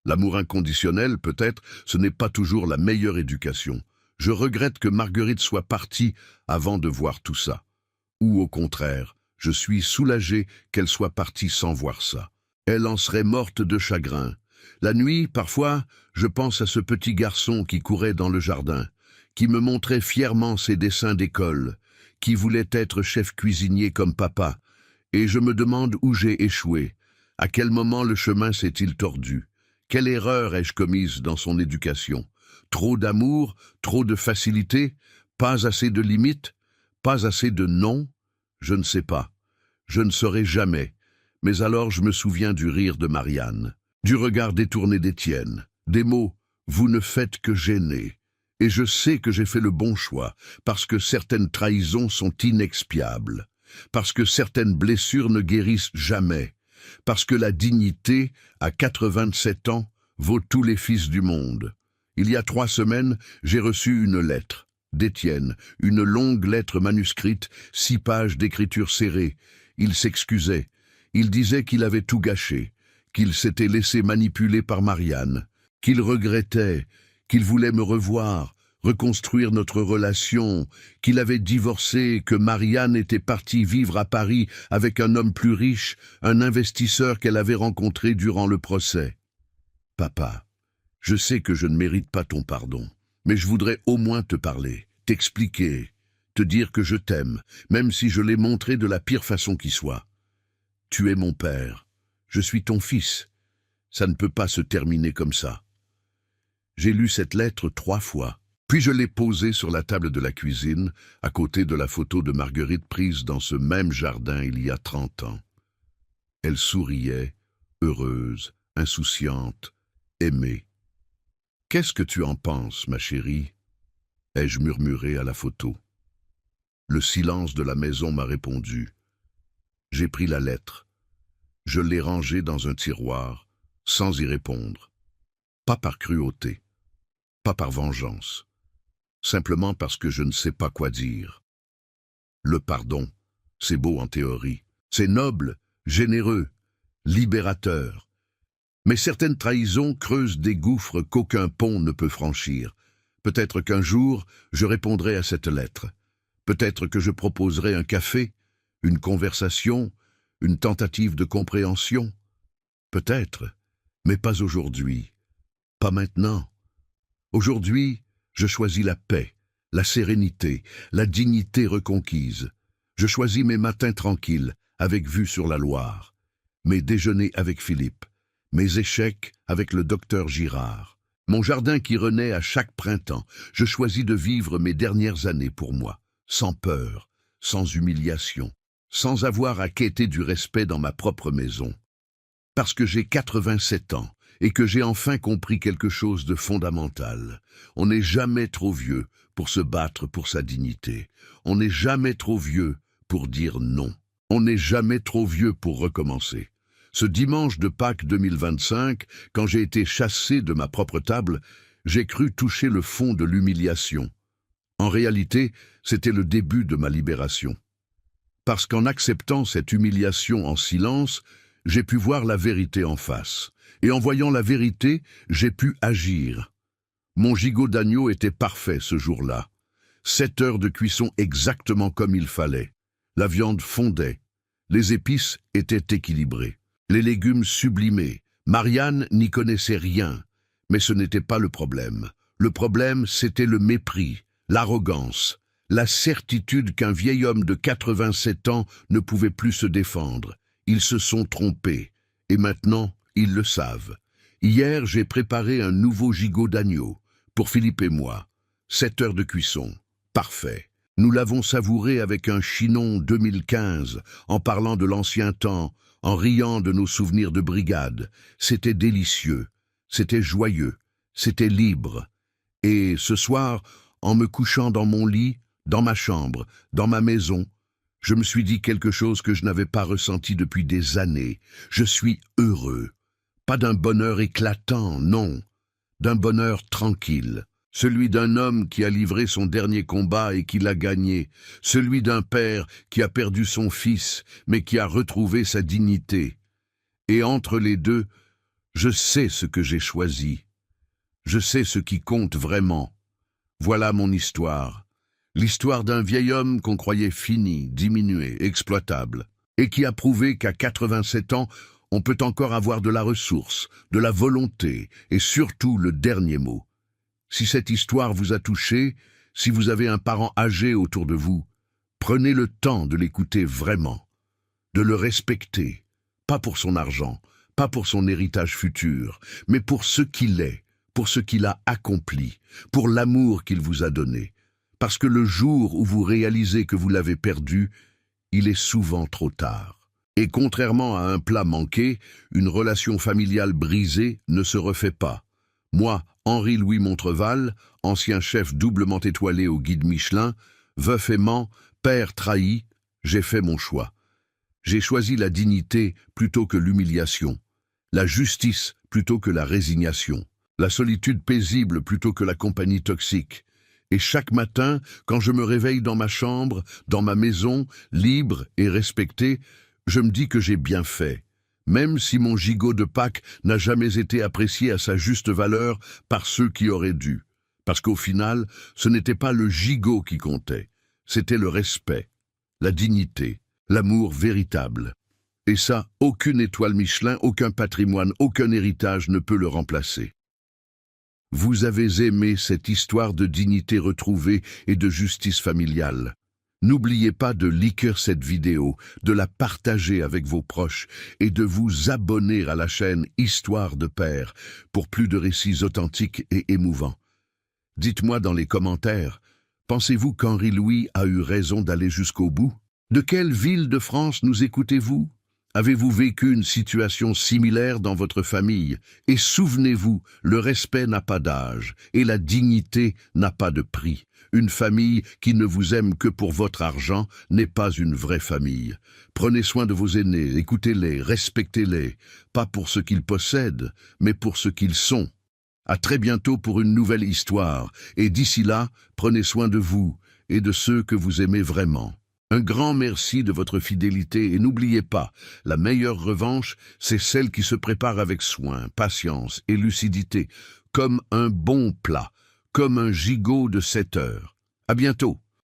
L'amour inconditionnel, peut-être, ce n'est pas toujours la meilleure éducation. Je regrette que Marguerite soit partie avant de voir tout ça. Ou au contraire, je suis soulagé qu'elle soit partie sans voir ça. Elle en serait morte de chagrin. La nuit, parfois, je pense à ce petit garçon qui courait dans le jardin, qui me montrait fièrement ses dessins d'école, qui voulait être chef cuisinier comme papa, et je me demande où j'ai échoué. À quel moment le chemin s'est-il tordu? Quelle erreur ai-je commise dans son éducation? Trop d'amour, trop de facilité, pas assez de limites, pas assez de non? Je ne sais pas. Je ne saurai jamais. Mais alors je me souviens du rire de Marianne, du regard détourné d'Étienne, des mots « vous ne faites que gêner ». Et je sais que j'ai fait le bon choix, parce que certaines trahisons sont inexpiables, parce que certaines blessures ne guérissent jamais, parce que la dignité, à 87 ans, vaut tous les fils du monde. Il y a 3 semaines, j'ai reçu une lettre d'Étienne, une longue lettre manuscrite, 6 pages d'écriture serrée. Il s'excusait. Il disait qu'il avait tout gâché, qu'il s'était laissé manipuler par Marianne, qu'il regrettait, qu'il voulait me revoir, reconstruire notre relation, qu'il avait divorcé, que Marianne était partie vivre à Paris avec un homme plus riche, un investisseur qu'elle avait rencontré durant le procès. Papa, je sais que je ne mérite pas ton pardon, Mais je voudrais au moins te parler, t'expliquer, te dire que je t'aime, même si je l'ai montré de la pire façon qui soit. Tu es mon père, je suis ton fils. Ça ne peut pas se terminer comme ça. J'ai lu cette lettre 3 fois, puis je l'ai posée sur la table de la cuisine, à côté de la photo de Marguerite prise dans ce même jardin il y a 30 ans. Elle souriait, heureuse, insouciante, aimée. « Qu'est-ce que tu en penses, ma chérie ?» ai-je murmuré à la photo. Le silence de la maison m'a répondu. J'ai pris la lettre. Je l'ai rangée dans un tiroir, sans y répondre. Pas par cruauté, pas par vengeance, simplement parce que je ne sais pas quoi dire. Le pardon, c'est beau en théorie, c'est noble, généreux, libérateur. Mais certaines trahisons creusent des gouffres qu'aucun pont ne peut franchir. Peut-être qu'un jour, je répondrai à cette lettre. Peut-être que je proposerai un café, une conversation, une tentative de compréhension. Peut-être, mais pas aujourd'hui, pas maintenant. Aujourd'hui, je choisis la paix, la sérénité, la dignité reconquise. Je choisis mes matins tranquilles, avec vue sur la Loire, mes déjeuners avec Philippe, mes échecs avec le docteur Girard, mon jardin qui renaît à chaque printemps. Je choisis de vivre mes dernières années pour moi, sans peur, sans humiliation, sans avoir à quêter du respect dans ma propre maison. Parce que j'ai 87 ans et que j'ai enfin compris quelque chose de fondamental. On n'est jamais trop vieux pour se battre pour sa dignité. On n'est jamais trop vieux pour dire non. On n'est jamais trop vieux pour recommencer. Ce dimanche de Pâques 2025, quand j'ai été chassé de ma propre table, j'ai cru toucher le fond de l'humiliation. En réalité, c'était le début de ma libération. Parce qu'en acceptant cette humiliation en silence, j'ai pu voir la vérité en face. Et en voyant la vérité, j'ai pu agir. Mon gigot d'agneau était parfait ce jour-là. 7 heures de cuisson exactement comme il fallait. La viande fondait. Les épices étaient équilibrées. Les légumes sublimés. Marianne n'y connaissait rien. Mais ce n'était pas le problème. Le problème, c'était le mépris, l'arrogance, la certitude qu'un vieil homme de 87 ans ne pouvait plus se défendre. Ils se sont trompés. Et maintenant, ils le savent. Hier, j'ai préparé un nouveau gigot d'agneau, pour Philippe et moi. 7 heures de cuisson. Parfait. Nous l'avons savouré avec un Chinon 2015, en parlant de l'ancien temps, en riant de nos souvenirs de brigade. C'était délicieux, c'était joyeux, c'était libre. Et ce soir, en me couchant dans mon lit, dans ma chambre, dans ma maison, je me suis dit quelque chose que je n'avais pas ressenti depuis des années. Je suis heureux. Pas d'un bonheur éclatant, non. D'un bonheur tranquille. Celui d'un homme qui a livré son dernier combat et qui l'a gagné. Celui d'un père qui a perdu son fils, mais qui a retrouvé sa dignité. Et entre les deux, je sais ce que j'ai choisi. Je sais ce qui compte vraiment. Voilà mon histoire. L'histoire d'un vieil homme qu'on croyait fini, diminué, exploitable, et qui a prouvé qu'à 87 ans, on peut encore avoir de la ressource, de la volonté, et surtout le dernier mot. Si cette histoire vous a touché, si vous avez un parent âgé autour de vous, prenez le temps de l'écouter vraiment, de le respecter, pas pour son argent, pas pour son héritage futur, mais pour ce qu'il est, pour ce qu'il a accompli, pour l'amour qu'il vous a donné. Parce que le jour où vous réalisez que vous l'avez perdu, il est souvent trop tard. Et contrairement à un plat manqué, une relation familiale brisée ne se refait pas. Moi, Henri-Louis Montreval, ancien chef doublement étoilé au guide Michelin, veuf aimant, père trahi, j'ai fait mon choix. J'ai choisi la dignité plutôt que l'humiliation, la justice plutôt que la résignation, la solitude paisible plutôt que la compagnie toxique. Et chaque matin, quand je me réveille dans ma chambre, dans ma maison, libre et respecté, je me dis que j'ai bien fait. Même si mon gigot de Pâques n'a jamais été apprécié à sa juste valeur par ceux qui auraient dû. Parce qu'au final, ce n'était pas le gigot qui comptait, c'était le respect, la dignité, l'amour véritable. Et ça, aucune étoile Michelin, aucun patrimoine, aucun héritage ne peut le remplacer. Vous avez aimé cette histoire de dignité retrouvée et de justice familiale. N'oubliez pas de liker cette vidéo, de la partager avec vos proches et de vous abonner à la chaîne Histoire de Père pour plus de récits authentiques et émouvants. Dites-moi dans les commentaires, pensez-vous qu'Henri Louis a eu raison d'aller jusqu'au bout? De quelle ville de France nous écoutez-vous? Avez-vous vécu une situation similaire dans votre famille? Et souvenez-vous, le respect n'a pas d'âge et la dignité n'a pas de prix. Une famille qui ne vous aime que pour votre argent n'est pas une vraie famille. Prenez soin de vos aînés, écoutez-les, respectez-les, pas pour ce qu'ils possèdent, mais pour ce qu'ils sont. À très bientôt pour une nouvelle histoire, et d'ici là, prenez soin de vous et de ceux que vous aimez vraiment. Un grand merci de votre fidélité et n'oubliez pas, la meilleure revanche, c'est celle qui se prépare avec soin, patience et lucidité, comme un bon plat, comme un gigot de 7 heures. À bientôt.